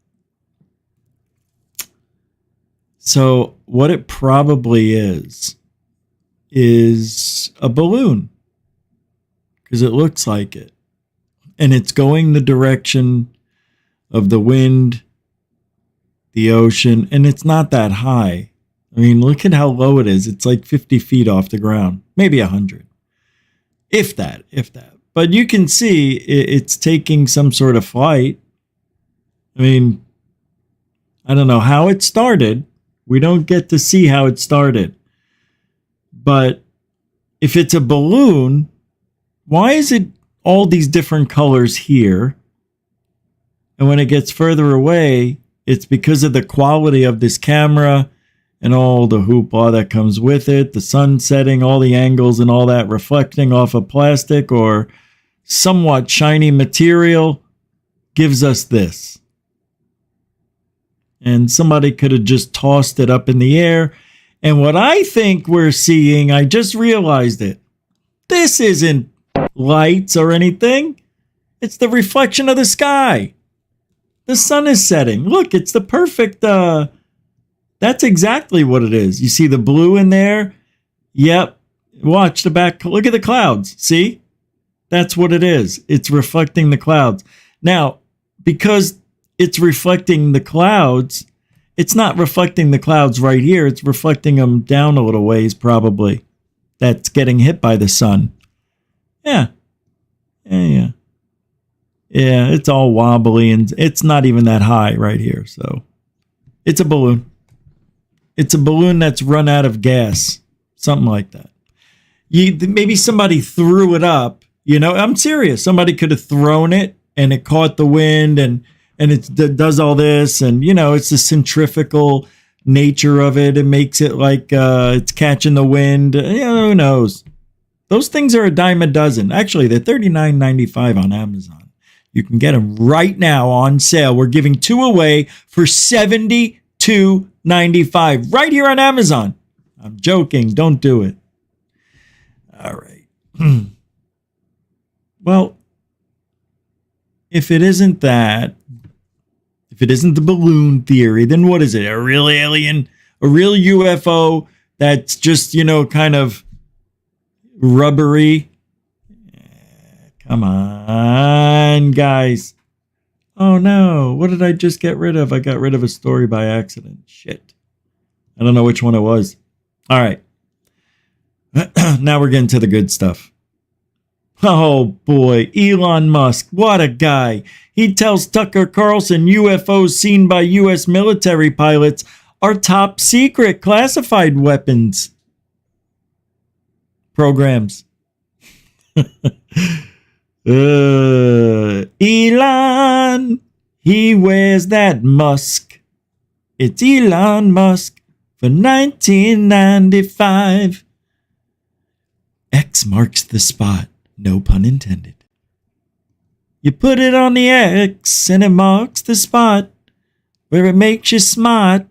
So, what it probably is a balloon, because it looks like it, and it's going the direction of the wind, the ocean, and it's not that high. I mean, look at how low it is. It's like 50 feet off the ground, maybe 100, if that. But you can see it's taking some sort of flight. I mean, I don't know how it started. We don't get to see how it started. But if it's a balloon, why is it all these different colors here? And when it gets further away, it's because of the quality of this camera and all the hoopla that comes with it, the sun setting, all the angles and all that reflecting off of plastic or somewhat shiny material gives us this. And somebody could have just tossed it up in the air. And what I think we're seeing, I just realized it. This isn't lights or anything. It's the reflection of the sky. The sun is setting. Look, it's the perfect, that's exactly what it is. You see the blue in there? Yep. Watch the back. Look at the clouds. See? That's what it is. It's reflecting the clouds. Now, because it's reflecting the clouds, it's not reflecting the clouds right here. It's reflecting them down a little ways, probably. That's getting hit by the sun. Yeah. Yeah, it's all wobbly, and it's not even that high right here. So it's a balloon. It's a balloon that's run out of gas. Something like that. Maybe somebody threw it up. You know, I'm serious. Somebody could have thrown it, and it caught the wind, and it does all this, and you know, it's the centrifugal nature of it. It makes it like it's catching the wind. You know, who knows? Those things are a dime a dozen. Actually, they're $39.95 on Amazon. You can get them right now on sale. We're giving 2 away for $72.95 right here on Amazon. I'm joking. Don't do it. All right. Well, if it isn't that, if it isn't the balloon theory, then what is it? A real alien? A real UFO that's just, you know, kind of rubbery? Come on, guys. Oh, no. What did I just get rid of? I got rid of a story by accident. Shit. I don't know which one it was. All right. Now we're getting to the good stuff. Oh boy, Elon Musk, what a guy. He tells Tucker Carlson UFOs seen by U.S. military pilots are top secret classified weapons programs. Elon, he wears that Musk. It's Elon Musk for 1995. X marks the spot. No pun intended. You put it on the X and it marks the spot where it makes you smart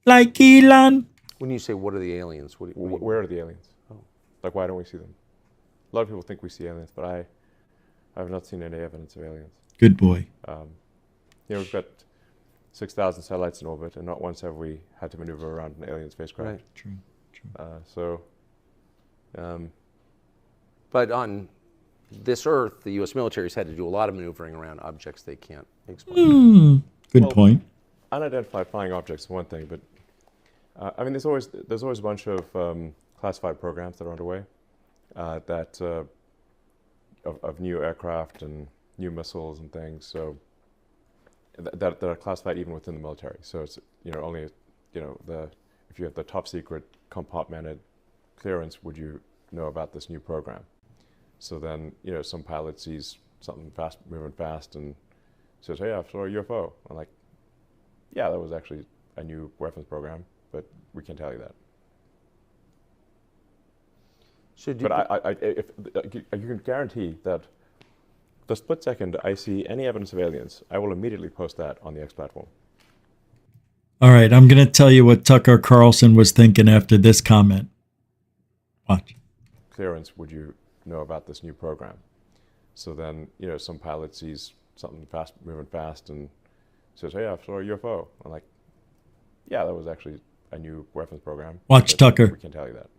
like Elon. When you say, what are the aliens? What do you mean? Where are the aliens? Like, why don't we see them? A lot of people think we see aliens, but I have not seen any evidence of aliens. Good boy. We've got 6,000 satellites in orbit, and not once have we had to maneuver around an alien spacecraft. Right. True. But on this Earth, the U.S. military has had to do a lot of maneuvering around objects they can't explain. Good point. Unidentified flying objects is one thing, but there's always a bunch of classified programs that are underway of new aircraft and new missiles and things. So that are classified even within the military. So it's only if you have the top secret compartmented clearance, would you know about this new program? So then some pilot sees something moving fast and says, "Hey, I saw a UFO." I'm like, "Yeah, that was actually a new weapons program, but we can't tell you that." If you can guarantee that the split second I see any evidence of aliens, I will immediately post that on the X platform. All right, I'm going to tell you what Tucker Carlson was thinking after this comment. Watch. Clearance, would you know about this new program? So then, some pilot sees something moving fast and says, "Hey, I saw a UFO." I'm like, "Yeah, that was actually a new weapons program." Watch Tucker. We can't tell you that.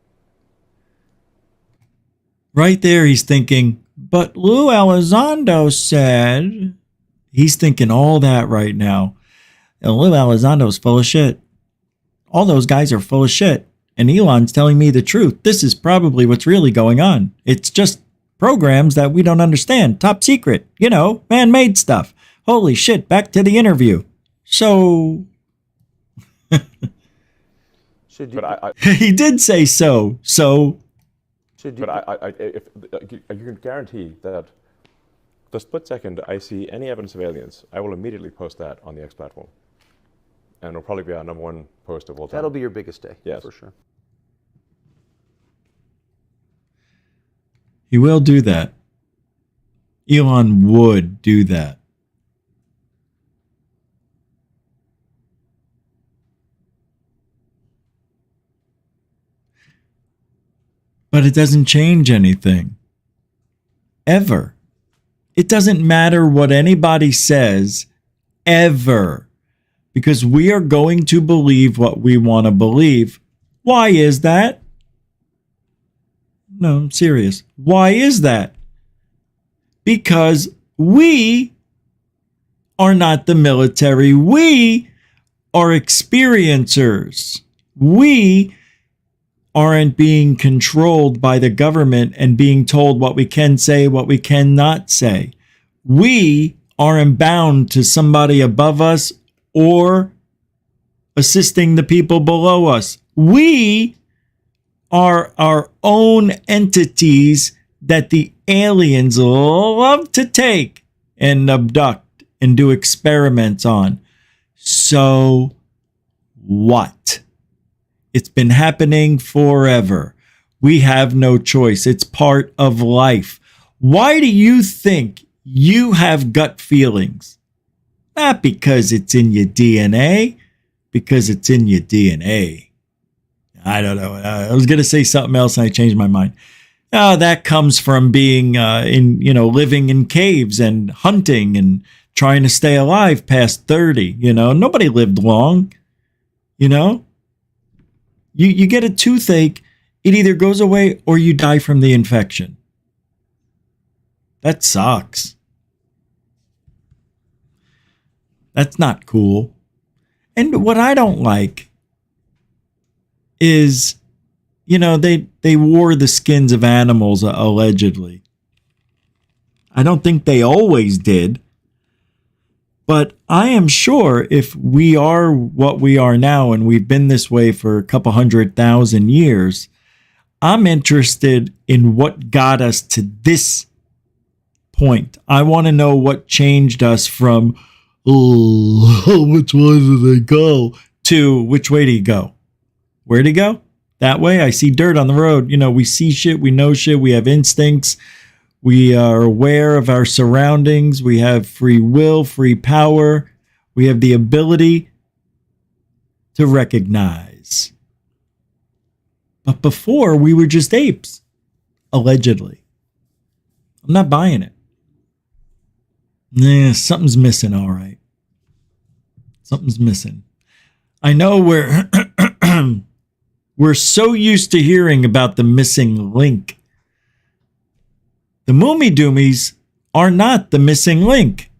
Right there, he's thinking, but Lou Elizondo said, he's thinking all that right now. And Lou Elizondo's full of shit. All those guys are full of shit. And Elon's telling me the truth. This is probably what's really going on. It's just programs that we don't understand. Top secret, man-made stuff. Holy shit, back to the interview. So... he did say so. If you can guarantee that the split second I see any evidence of aliens, I will immediately post that on the X platform. And it'll probably be our #1 post of all time. That'll be your biggest day, yes, for sure. He will do that. Elon would do that. But it doesn't change anything. Ever. It doesn't matter what anybody says, ever. Because we are going to believe what we want to believe. Why is that? No, I'm serious. Why is that? Because we are not the military. We are experiencers. We aren't being controlled by the government and being told what we can say, what we cannot say. We aren't bound to somebody above us or assisting the people below us. We are our own entities that the aliens love to take and abduct and do experiments on. So what? It's been happening forever. We have no choice. It's part of life. Why do you think you have gut feelings? Not because it's in your DNA, because it's in your DNA. I don't know. I was going to say something else and I changed my mind. That comes from being living in caves and hunting and trying to stay alive past 30. Nobody lived long. You get a toothache, it either goes away or you die from the infection. That sucks. That's not cool. And what I don't like is, they wore the skins of animals, allegedly. I don't think they always did. But I am sure if we are what we are now, and we've been this way for a couple 100,000 years, I'm interested in what got us to this point. I want to know what changed us from, which way did they go, to which way did he go? Where'd he go? That way? I see dirt on the road. You know, we see shit, we know shit, we have instincts. We are aware of our surroundings. We have free will, free power. We have the ability to recognize. But before, we were just apes, allegedly. I'm not buying it. Something's missing, all right. Something's missing. I know we're so used to hearing about the missing link. The Mummy Doomies are not the missing link.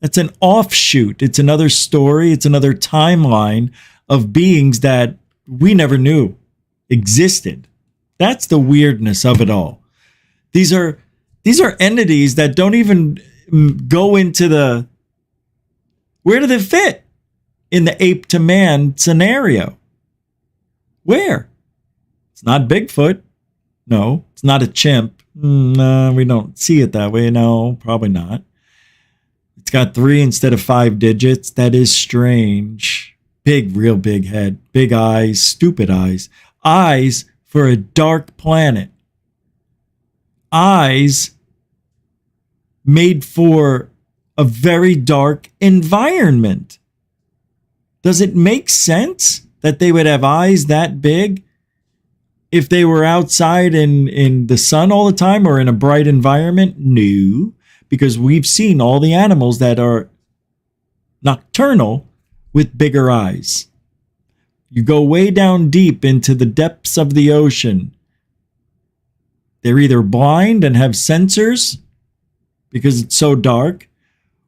That's an offshoot. It's another story. It's another timeline of beings that we never knew existed. That's the weirdness of it all. These are entities that don't even go into the... Where do they fit in the ape to man scenario? Where? It's not Bigfoot. No, it's not a chimp. No, we don't see it that way. No, probably not. It's got 3 instead of 5 digits. That is strange. Big, real big head. Big eyes, stupid eyes. Eyes for a dark planet. Eyes made for a very dark environment. Does it make sense that they would have eyes that big if they were outside in the sun all the time or in a bright environment? No, because we've seen all the animals that are nocturnal with bigger eyes. You go way down deep into the depths of the ocean. They're either blind and have sensors because it's so dark,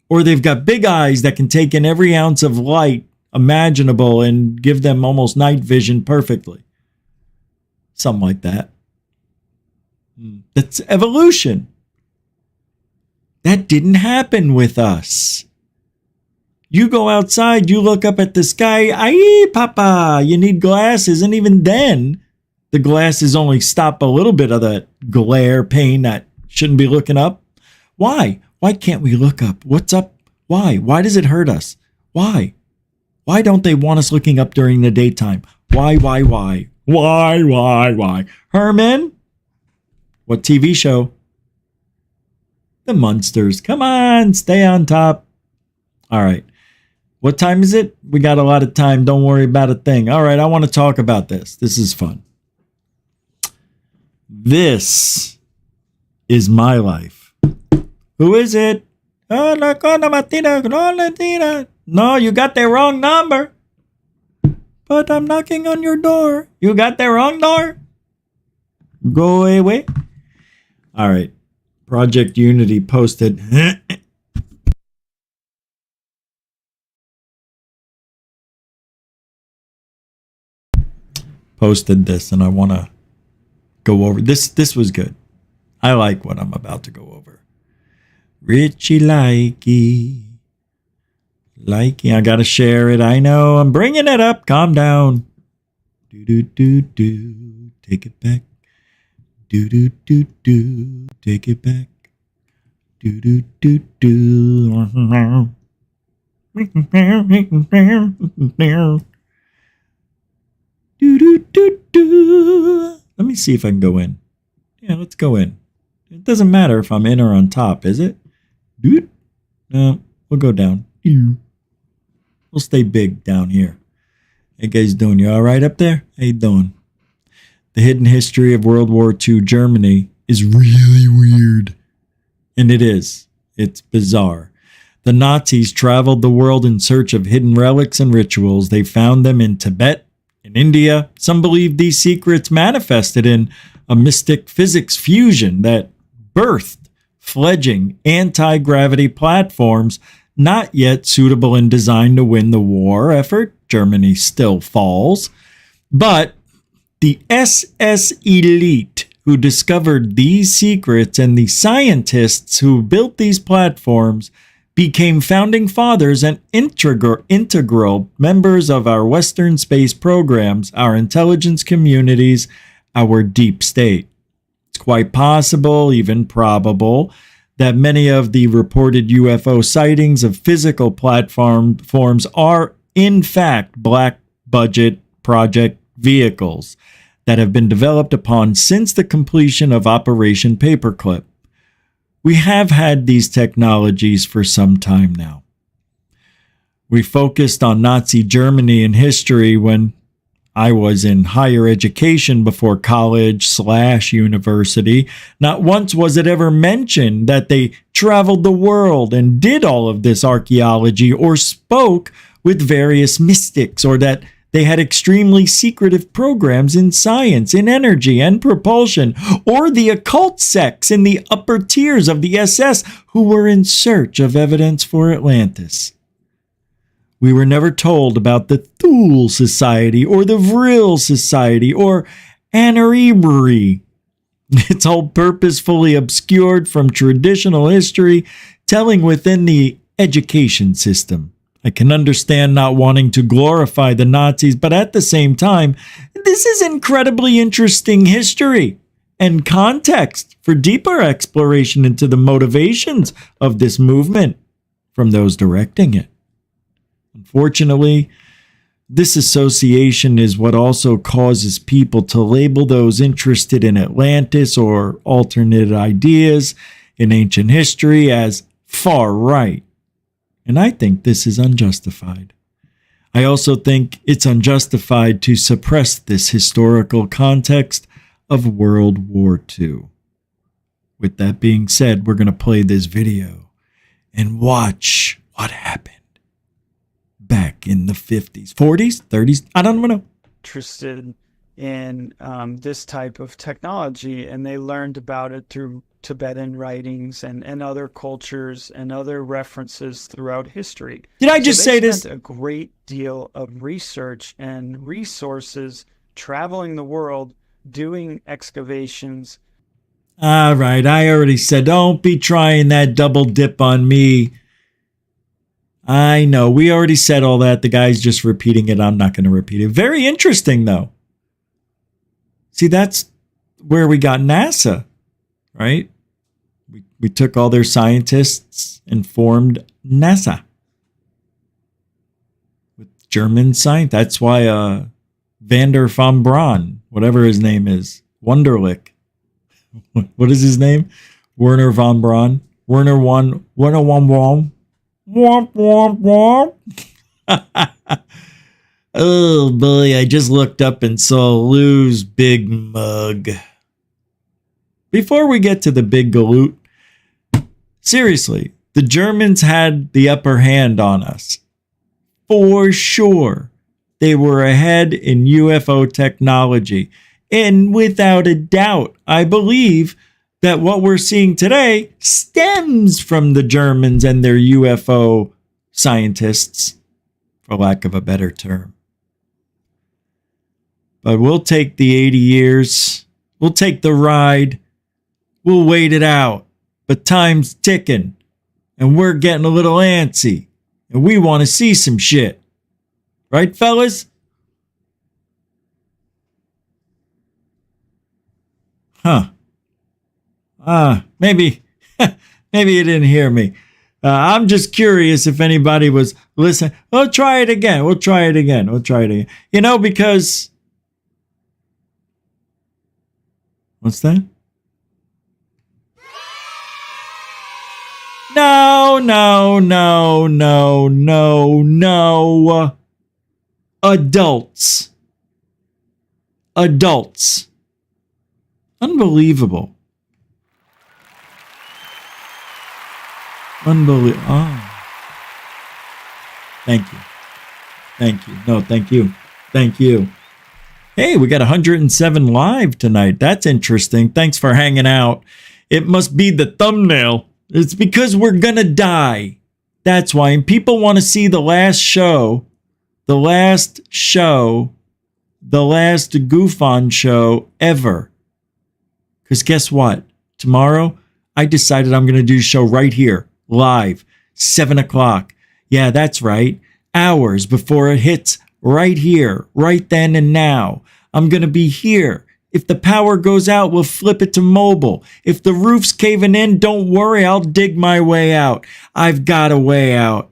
or they've got big eyes that can take in every ounce of light imaginable and give them almost night vision perfectly. Something like that. That's evolution. That didn't happen with us. You go outside, you look up at the sky, ay, papa, you need glasses. And even then, the glasses only stop a little bit of that glare pain that shouldn't be looking up. Why? Why can't we look up? What's up? Why? Why does it hurt us? Why? Why don't they want us looking up during the daytime? Why? Why? Herman? What TV show? The Munsters. Come on, stay on top. All right. What time is it? We got a lot of time. Don't worry about a thing. All right, I want to talk about this. This is fun. This is my life. Who is it? No, you got the wrong number. But I'm knocking on your door. You got the wrong door. Go away. All right. Project Unity posted. Posted this, and I want to go over this. This was good. I like what I'm about to go over. Richie likey. Likey, I gotta share it. I know. I'm bringing it up. Calm down. Do. Take it back. Do. Take it back. Do. Let me see if I can go in. Yeah, let's go in. It doesn't matter if I'm in or on top, is it? No, we'll go down. We'll stay big down here. Hey guys doing? You all right up there? How you doing? The hidden history of World War II Germany is really weird. And it is. It's bizarre. The Nazis traveled the world in search of hidden relics and rituals. They found them in Tibet, in India. Some believe these secrets manifested in a mystic physics fusion that birthed fledgling anti-gravity platforms not yet suitable and designed to win the war effort. Germany still falls. But the SS elite who discovered these secrets and the scientists who built these platforms became founding fathers and integral members of our Western space programs, our intelligence communities, our deep state. It's quite possible, even probable, that many of the reported UFO sightings of physical platforms are, in fact, black budget project vehicles that have been developed upon since the completion of Operation Paperclip. We have had these technologies for some time now. We focused on Nazi Germany in history when I was in higher education before college/university. Not once was it ever mentioned that they traveled the world and did all of this archaeology or spoke with various mystics, or that they had extremely secretive programs in science, in energy and propulsion, or the occult sects in the upper tiers of the SS who were in search of evidence for Atlantis. We were never told about the Thule Society or the Vril Society or Anaribri. It's all purposefully obscured from traditional history telling within the education system. I can understand not wanting to glorify the Nazis, but at the same time, this is incredibly interesting history and context for deeper exploration into the motivations of this movement from those directing it. Unfortunately, this association is what also causes people to label those interested in Atlantis or alternate ideas in ancient history as far right. And I think this is unjustified. I also think it's unjustified to suppress this historical context of World War II. With that being said, we're going to play this video and watch what happened back in the 50s, 40s, 30s. I don't know. Interested in this type of technology, and they learned about it through Tibetan writings and other cultures and other references throughout history. Did I just say this? A great deal of research and resources traveling the world, doing excavations. All right, I already said, don't be trying that double dip on me. I know, we already said all that. The guy's just repeating it. I'm not going to repeat it. Very interesting, though. See, that's where we got NASA, right? We took all their scientists and formed NASA with German science. That's why Vander von Braun, whatever his name is, Wunderlich. What is his name? Werner von Braun. Werner von Braun. Womp, womp, womp. Oh boy, I just looked up and saw Lou's big mug. Before we get to the big galoot, seriously, the Germans had the upper hand on us. For sure. They were ahead in UFO technology. And without a doubt, I believe that what we're seeing today stems from the Germans and their UFO scientists, for lack of a better term. But we'll take the 80 years. We'll take the ride. We'll wait it out. But time's ticking. And we're getting a little antsy. And we want to see some shit. Right, fellas? Huh. Maybe you didn't hear me. I'm just curious if anybody was listening. We'll try it again. You know, because... What's that? No. Adults. Unbelievable. Oh. Thank you. No, thank you. Hey, we got 107 live tonight. That's interesting. Thanks for hanging out. It must be the thumbnail. It's because we're gonna die. That's why. And people want to see the last GUFON show ever. Because guess what? Tomorrow, I decided I'm going to do a show right here, live, 7 o'clock. Yeah, that's right. Hours before it hits right here, right then and now. I'm going to be here. If the power goes out, we'll flip it to mobile. If the roof's caving in, don't worry, I'll dig my way out. I've got a way out.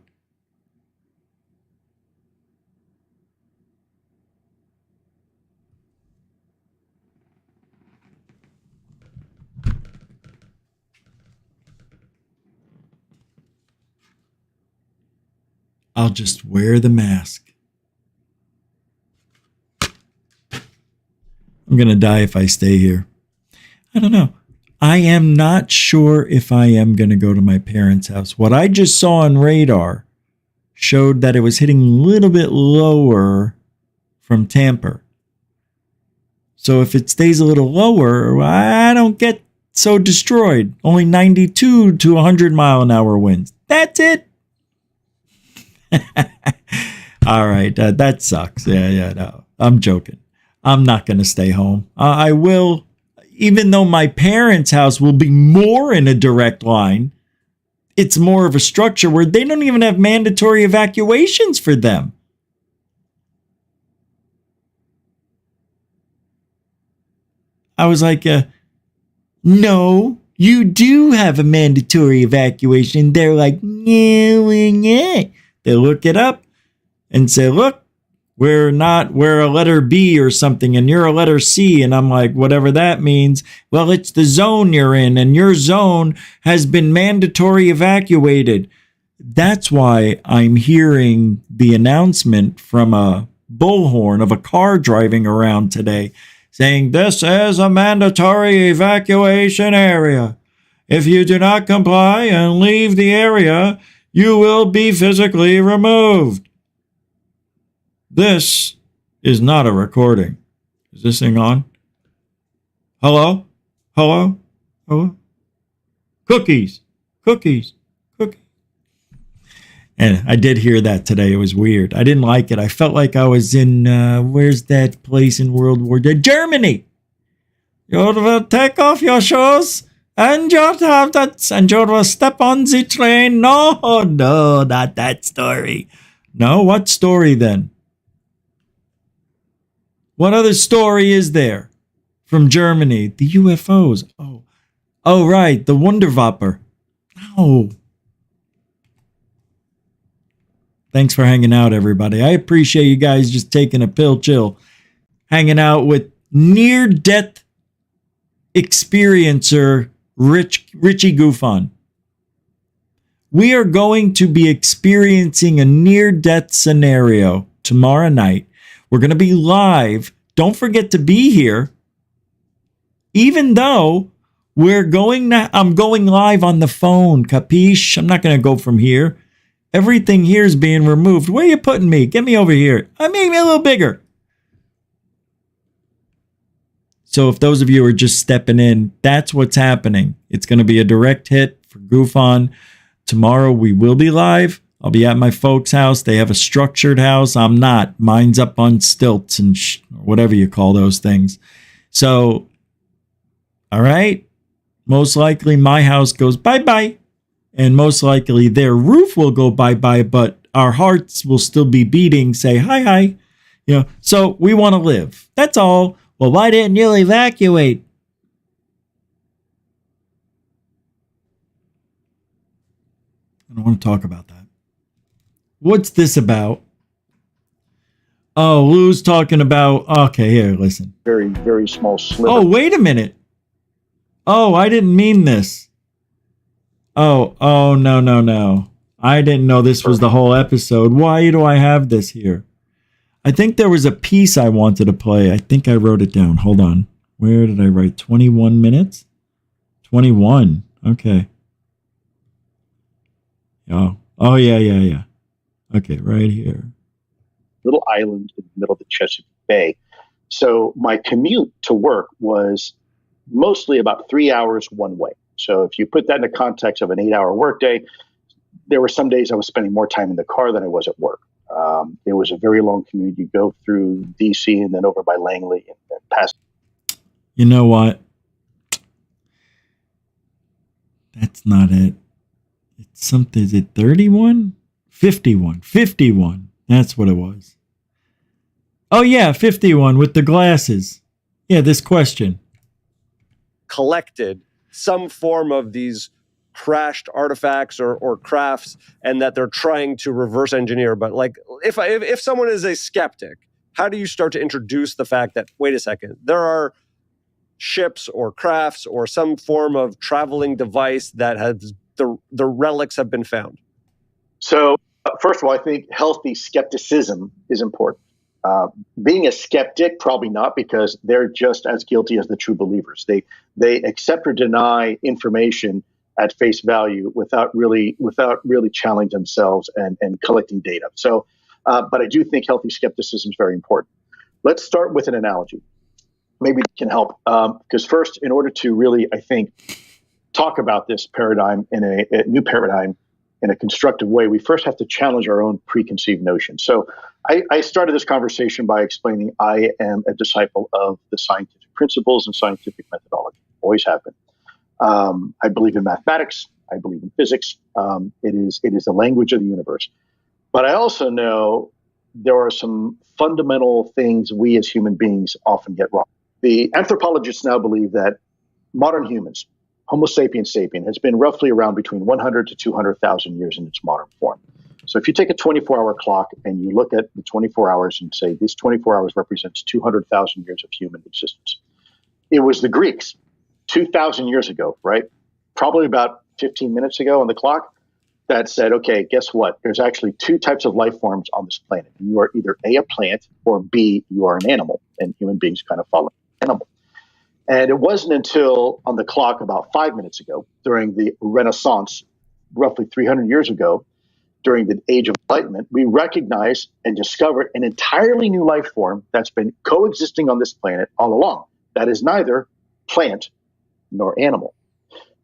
I'll just wear the mask. I'm going to die if I stay here. I don't know. I am not sure if I am going to go to my parents' house. What I just saw on radar showed that it was hitting a little bit lower from Tampa. So if it stays a little lower, I don't get so destroyed. Only 92 to 100 mile an hour winds. That's it. All right. That sucks. Yeah, no. I'm joking. I'm not going to stay home. I will, even though my parents' house will be more in a direct line, it's more of a structure where they don't even have mandatory evacuations for them. I was like, no, you do have a mandatory evacuation. They're like, yeah. They look it up and say, look, we're a letter B or something, and you're a letter C. And I'm like, whatever that means. Well, it's the zone you're in, and your zone has been mandatory evacuated. That's why I'm hearing the announcement from a bullhorn of a car driving around today saying, this is a mandatory evacuation area. If you do not comply and leave the area, you will be physically removed. This is not a recording. Is this thing on? Hello? Hello? Hello? Cookies. Cookies. Cookies. And I did hear that today. It was weird. I didn't like it. I felt like I was in, where's that place in World War II? Germany. You will take off your shoes and you have that, and you will step on the train. No, not that story. No, what story then? What other story is there from Germany? The UFOs. Oh, right. The Wunderwaffe. No. Thanks for hanging out, everybody. I appreciate you guys just taking a chill, hanging out with near-death experiencer Richie GUFON. We are going to be experiencing a near-death scenario tomorrow night. We're going to be live. Don't forget to be here. Even though I'm going live on the phone, capiche? I'm not going to go from here. Everything here is being removed. Where are you putting me? Get me over here. I make me a little bigger. So if those of you are just stepping in, that's what's happening. It's going to be a direct hit for GUFON. Tomorrow we will be live. I'll be at my folks' house. They have a structured house. I'm not. Mine's up on stilts and whatever you call those things. So, all right. Most likely my house goes bye-bye. And most likely their roof will go bye-bye, but our hearts will still be beating, say hi. So we want to live. That's all. Well, why didn't you evacuate? I don't want to talk about that. What's this about? Oh, Lou's talking about... Okay, here, listen. Very, very small sliver. Oh, wait a minute. Oh, I didn't mean this. Oh, no. I didn't know this was the whole episode. Why do I have this here? I think there was a piece I wanted to play. I think I wrote it down. Hold on. Where did I write? 21 minutes? 21. Okay. Oh, yeah. Okay, right here. Little island in the middle of the Chesapeake Bay. So my commute to work was mostly about 3 hours one way. So if you put that in the context of an 8-hour workday, there were some days I was spending more time in the car than I was at work. It was a very long commute. You go through DC and then over by Langley and past. You know what? That's not it. It's something. Is it 31? 51. 51. That's what it was. Oh, yeah, 51 with the glasses. Yeah, this question. Collected some form of these crashed artifacts or crafts, and that they're trying to reverse engineer. But like, if someone is a skeptic, how do you start to introduce the fact that, wait a second, there are ships or crafts or some form of traveling device that has the relics have been found? So, first of all, I think healthy skepticism is important. Being a skeptic, probably not, because they're just as guilty as the true believers. They accept or deny information at face value without really challenging themselves and collecting data. So, but I do think healthy skepticism is very important. Let's start with an analogy. Maybe it can help. Because first, in order to really, I think, talk about this paradigm in a new paradigm in a constructive way, we first have to challenge our own preconceived notions. So I started this conversation by explaining I am a disciple of the scientific principles and scientific methodology. Always have been. I believe in mathematics. I believe in physics. It is the language of the universe. But I also know there are some fundamental things we as human beings often get wrong. The anthropologists now believe that modern humans, Homo sapiens sapien, has been roughly around between 100 to 200,000 years in its modern form. So if you take a 24-hour clock and you look at the 24 hours and say this 24 hours represents 200,000 years of human existence. It was the Greeks 2,000 years ago, right? Probably about 15 minutes ago on the clock that said, okay, guess what? There's actually two types of life forms on this planet. You are either A, a plant, or B, you are an animal. And human beings kind of follow animal. And it wasn't until on the clock about 5 minutes ago, during the Renaissance, roughly 300 years ago, during the Age of Enlightenment, we recognized and discovered an entirely new life form that's been coexisting on this planet all along. That is neither plant nor animal.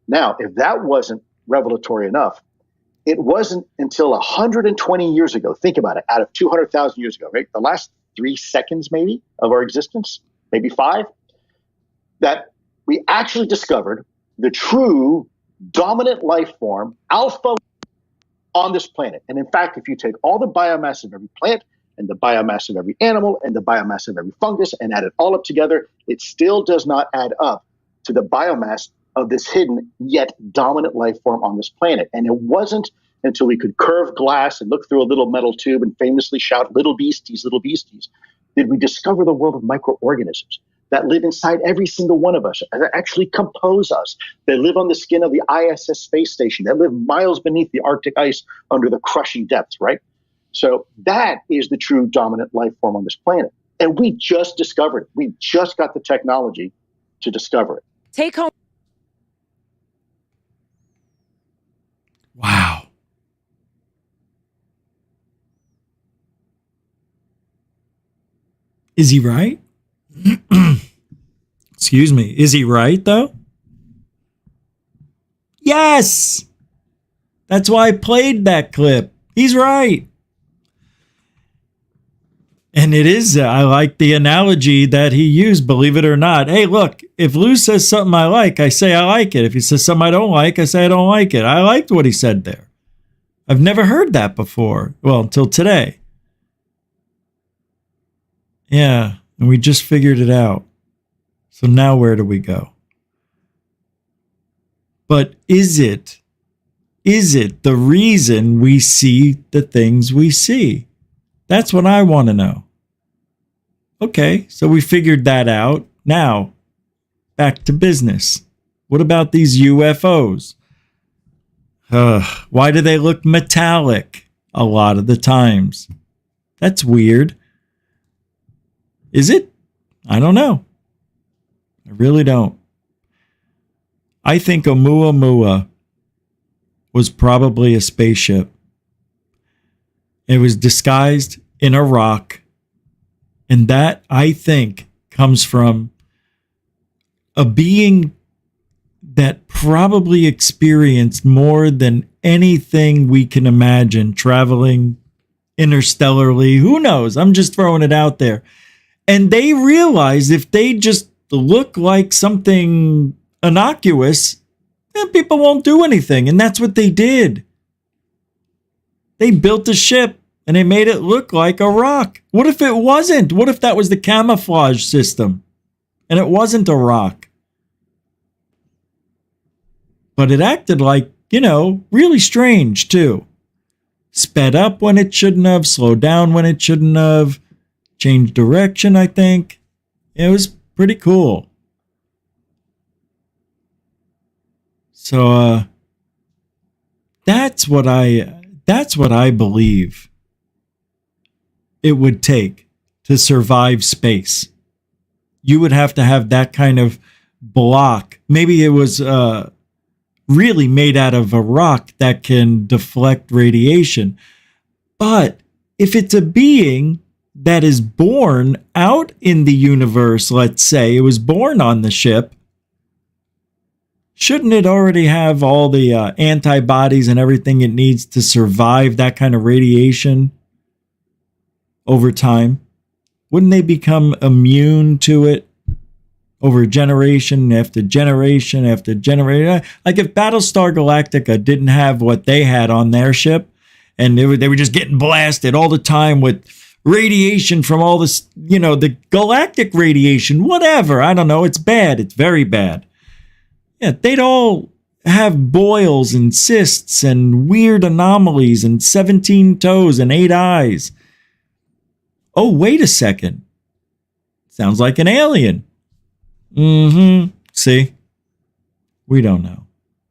Now, if that wasn't revelatory enough, it wasn't until 120 years ago, think about it, out of 200,000 years ago, right? The last 3 seconds maybe of our existence, maybe 5, that we actually discovered the true dominant life form, alpha, on this planet. And in fact, if you take all the biomass of every plant and the biomass of every animal and the biomass of every fungus and add it all up together, it still does not add up to the biomass of this hidden yet dominant life form on this planet. And it wasn't until we could curve glass and look through a little metal tube and famously shout, little beasties, did we discover the world of microorganisms that live inside every single one of us, that actually compose us. They live on the skin of the ISS space station, that live miles beneath the Arctic ice under the crushing depths, right? So that is the true dominant life form on this planet. And we just discovered it. We just got the technology to discover it. Take home. Wow. Is he right? Excuse me. Is he right, though? Yes. That's why I played that clip. He's right. And it is, I like the analogy that he used, believe it or not. Hey, look, if Lou says something I like, I say I like it. If he says something I don't like, I say I don't like it. I liked what he said there. I've never heard that before. Well, until today. Yeah, and we just figured it out. So now where do we go? But is it the reason we see the things we see? That's what I want to know. Okay, so we figured that out. Now, back to business. What about these UFOs? Why do they look metallic a lot of the times? That's weird. Is it? I don't know. I really don't. I think Oumuamua was probably a spaceship. It was disguised in a rock. And that, I think, comes from a being that probably experienced more than anything we can imagine, traveling interstellarly. Who knows? I'm just throwing it out there. And they realized if they just look like something innocuous, And people won't do anything. And that's what they did. They built a ship and they made it look like a rock. What if it wasn't? What if that was the camouflage system and it wasn't a rock? But it acted like, really strange too. Sped up when it shouldn't have, slowed down when it shouldn't have, changed direction, I think. It was pretty cool. So that's what I believe it would take to survive space. You would have to have that kind of block. Maybe it was really made out of a rock that can deflect radiation. But if it's a being that is born out in the universe, let's say it was born on the ship, shouldn't it already have all the antibodies and everything it needs to survive that kind of radiation over time? Wouldn't they become immune to it over generation after generation after generation? Like if Battlestar Galactica didn't have what they had on their ship, and they were just getting blasted all the time with radiation from all this, the galactic radiation, whatever. I don't know. It's bad. It's very bad. Yeah, they'd all have boils and cysts and weird anomalies and 17 toes and 8 eyes. Oh, wait a second. Sounds like an alien. See? We don't know.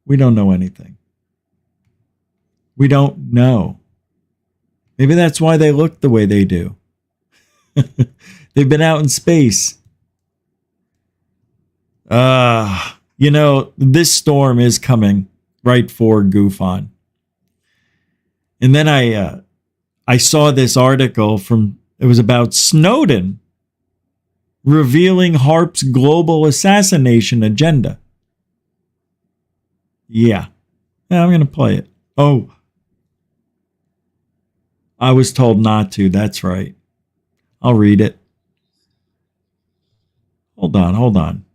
We don't know anything. We don't know. Maybe that's why they look the way they do. They've been out in space. This storm is coming right for GUFON. And then I saw this article it was about Snowden revealing HAARP's global assassination agenda. Yeah, I'm going to play it. Oh, I was told not to. That's right. I'll read it. Hold on.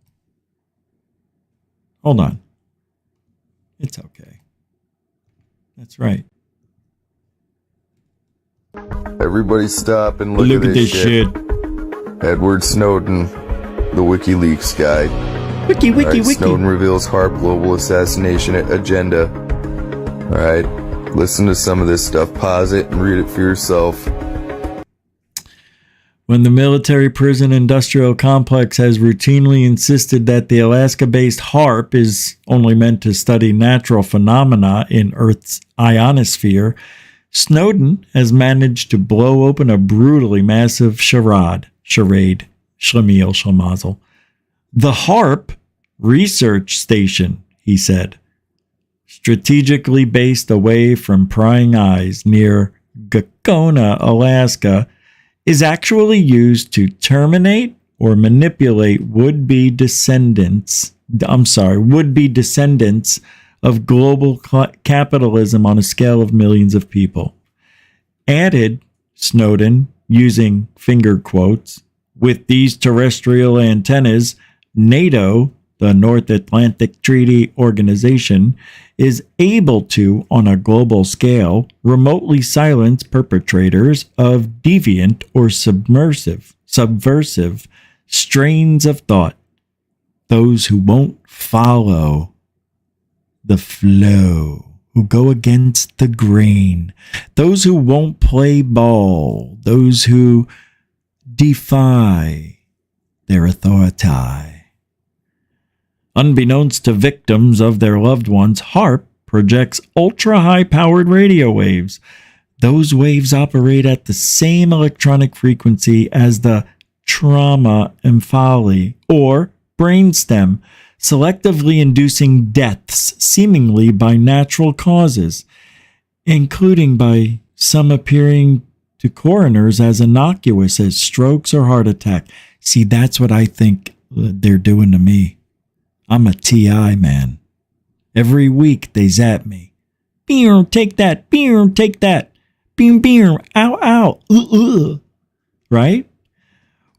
It's okay. That's right. Everybody stop and look at this shit. Edward Snowden, the WikiLeaks guy. Wiki. Snowden reveals HAARP global assassination agenda. All right, listen to some of this stuff. Pause it and read it for yourself. When the military prison industrial complex has routinely insisted that the Alaska-based HAARP is only meant to study natural phenomena in Earth's ionosphere, Snowden has managed to blow open a brutally massive charade, schlemiel, schlemazel. The HAARP research station, he said, strategically based away from prying eyes near Gakona, Alaska, is actually used to terminate or manipulate would-be descendants of global capitalism on a scale of millions of people. Added Snowden, using finger quotes, with these terrestrial antennas, NATO, the North Atlantic Treaty Organization, is able to, on a global scale, remotely silence perpetrators of deviant or subversive strains of thought. Those who won't follow the flow, who go against the grain, those who won't play ball, those who defy their authority. Unbeknownst to victims of their loved ones, HAARP projects ultra-high-powered radio waves. Those waves operate at the same electronic frequency as the trauma emphaly, or brainstem, selectively inducing deaths seemingly by natural causes, including by some appearing to coroners as innocuous as strokes or heart attack. See, that's what I think they're doing to me. I'm a TI man. Every week they zap me. Beer, take that. Beer, take that. Beer, ow, ow. Right?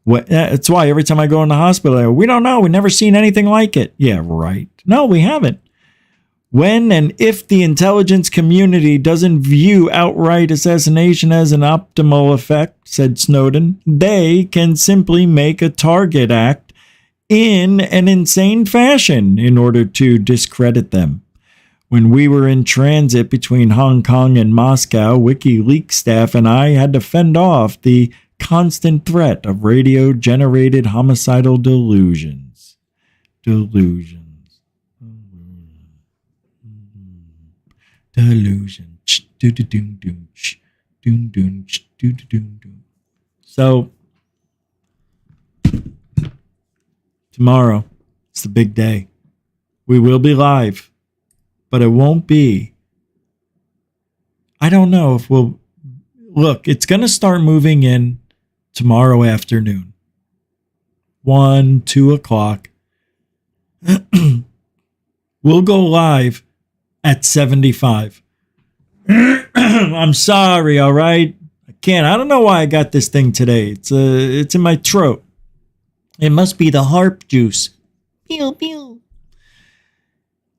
That's why every time I go in the hospital, I go, we don't know. We've never seen anything like it. Yeah, right. No, we haven't. When and if the intelligence community doesn't view outright assassination as an optimal effect, said Snowden, they can simply make a target act in an insane fashion in order to discredit them. When we were in transit between Hong Kong and Moscow, WikiLeaks staff and I had to fend off the constant threat of radio-generated homicidal delusions. Delusions. So, tomorrow, it's the big day. We will be live, but it won't be. I don't know if we'll... Look, it's going to start moving in tomorrow afternoon. 1, 2 o'clock. We'll go live at 75. I'm sorry, all right? I can't. I don't know why I got this thing today. It's in my throat. It must be the harp juice. Pew, pew.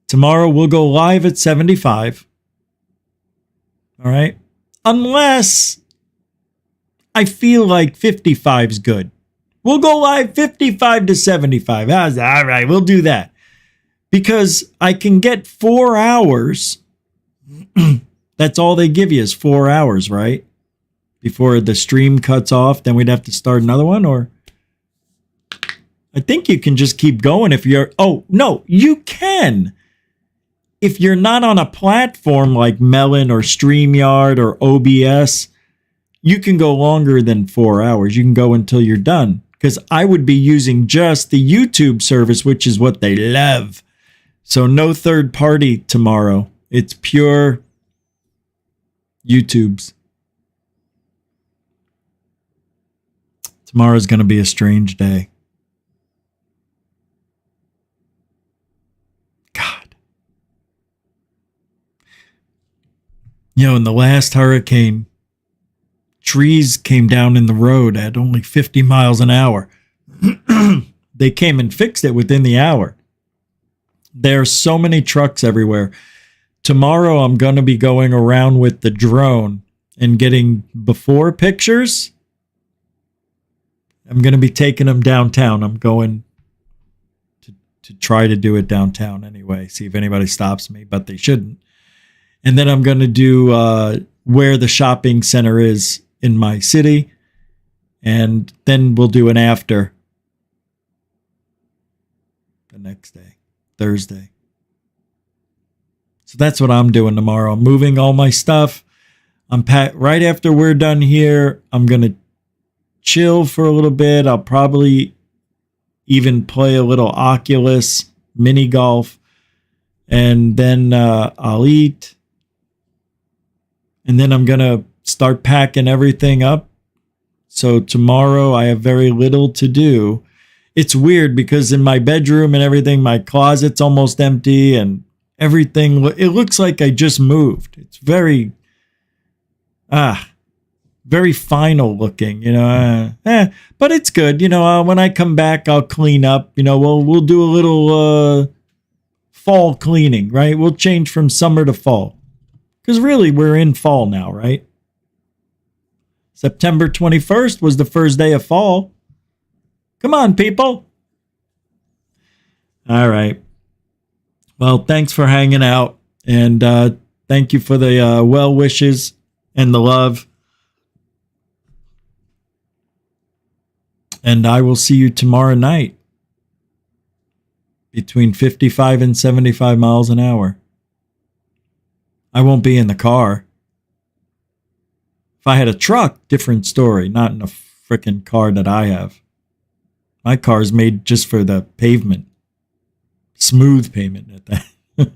Tomorrow we'll go live at 75. All right? Unless I feel like 55 is good. We'll go live 55 to 75. How's that? All right, we'll do that. Because I can get 4 hours. That's all they give you is 4 hours, right? Before the stream cuts off, then we'd have to start another one, or... I think you can just keep going if you're... Oh, no, you can. If you're not on a platform like Melon or StreamYard or OBS, you can go longer than 4 hours. You can go until you're done. Because I would be using just the YouTube service, which is what they love. So no third party tomorrow. It's pure YouTube's. Tomorrow's going to be a strange day. God. You know, in the last hurricane, trees came down in the road at only 50 miles an hour. They came and fixed it within the hour. There are so many trucks everywhere. Tomorrow, I'm going to be going around with the drone and getting before pictures. I'm going to be taking them downtown. I'm going to try to do it downtown anyway. See if anybody stops me, but they shouldn't. And then I'm going to do where the shopping center is in my city. And then we'll do an after the next day, Thursday. So that's what I'm doing tomorrow. I'm moving all my stuff. Right after we're done here, I'm going to chill for a little bit. I'll probably even play a little Oculus mini golf. And then I'll eat. And then I'm going to start packing everything up. So tomorrow I have very little to do. It's weird because in my bedroom and everything, my closet's almost empty and everything, it looks like I just moved. It's very, very final looking, you know, but it's good. You know, when I come back, I'll clean up, you know, we'll do a little fall cleaning, right? We'll change from summer to fall because really we're in fall now, right? September 21st was the first day of fall. Come on, people. All right. Well, thanks for hanging out. And thank you for the well wishes and the love. And I will see you tomorrow night between 55 and 75 miles an hour. I won't be in the car. If I had a truck, different story. Not in a freaking car that I have. My car is made just for the pavement. Smooth pavement at that.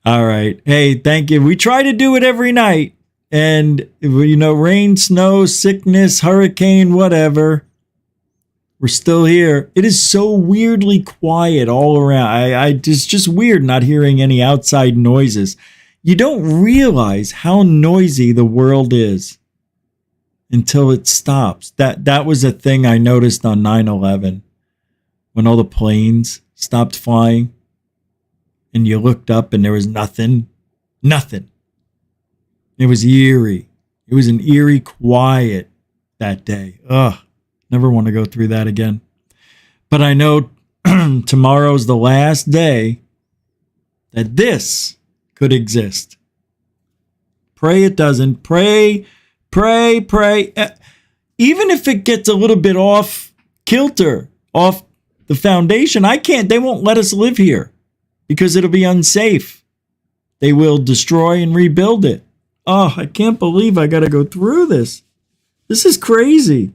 All right. Hey, thank you. We try to do it every night. And, you know, rain, snow, sickness, hurricane, whatever. We're still here. It is so weirdly quiet all around. It's just weird not hearing any outside noises. You don't realize how noisy the world is until it stops. That was a thing I noticed on 9/11 when all the planes stopped flying and you looked up and there was nothing. Nothing. It was eerie. It was an eerie quiet that day. Ugh. Never want to go through that again. But I know tomorrow's the last day that this could exist. Pray it doesn't. Pray. Even if it gets a little bit off kilter, off the foundation, they won't let us live here because it'll be unsafe. They will destroy and rebuild it. Oh, I can't believe I got to go through this. This is crazy.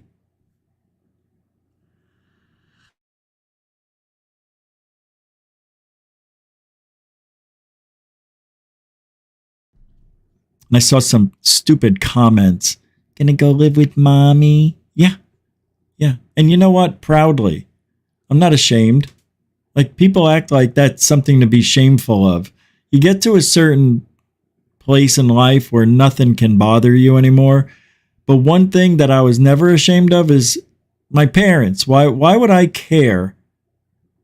And I saw some stupid comments. Gonna go live with mommy? Yeah. And you know what? Proudly. I'm not ashamed. Like, people act like that's something to be shameful of. You get to a certain place in life where nothing can bother you anymore. But one thing that I was never ashamed of is my parents. Why would I care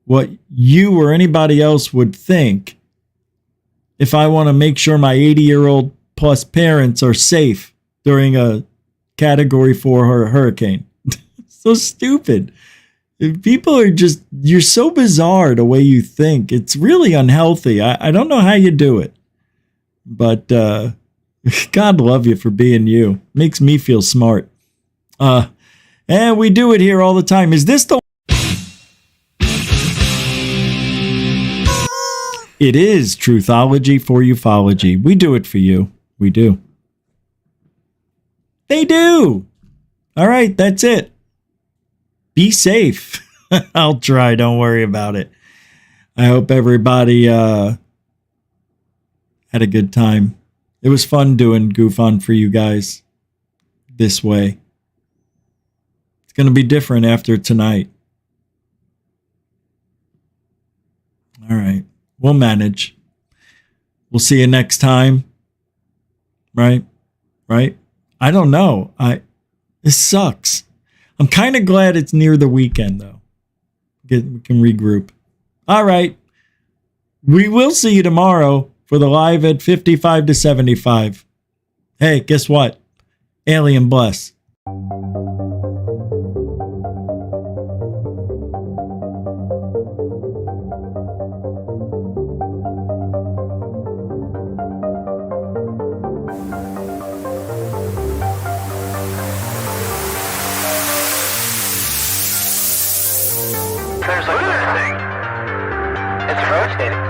what you or anybody else would think if I want to make sure my 80-year-old plus parents are safe during a Category 4 hurricane? So stupid. People are just, you're so bizarre the way you think. It's really unhealthy. I don't know how you do it. But God love you for being you. Makes me feel smart. And we do it here all the time. Is this the... It is Truthology for Ufology. We do it for you. We do. They do. All right, that's it. Be safe. I'll try. Don't worry about it. I hope everybody had a good time. It was fun doing GUFON for you guys this way. It's going to be different after tonight. All right. We'll manage. We'll see you next time. Right? I don't know. This sucks. I'm kind of glad it's near the weekend, though. We can regroup. All right. We will see you tomorrow for the live at 55 to 75. Hey, guess what? Alien bless. Look at this thing. It's rotating.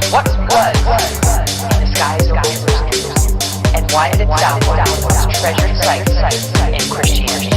What was in the skies over Jerusalem, and why did it sound like treasured sites in Christianity?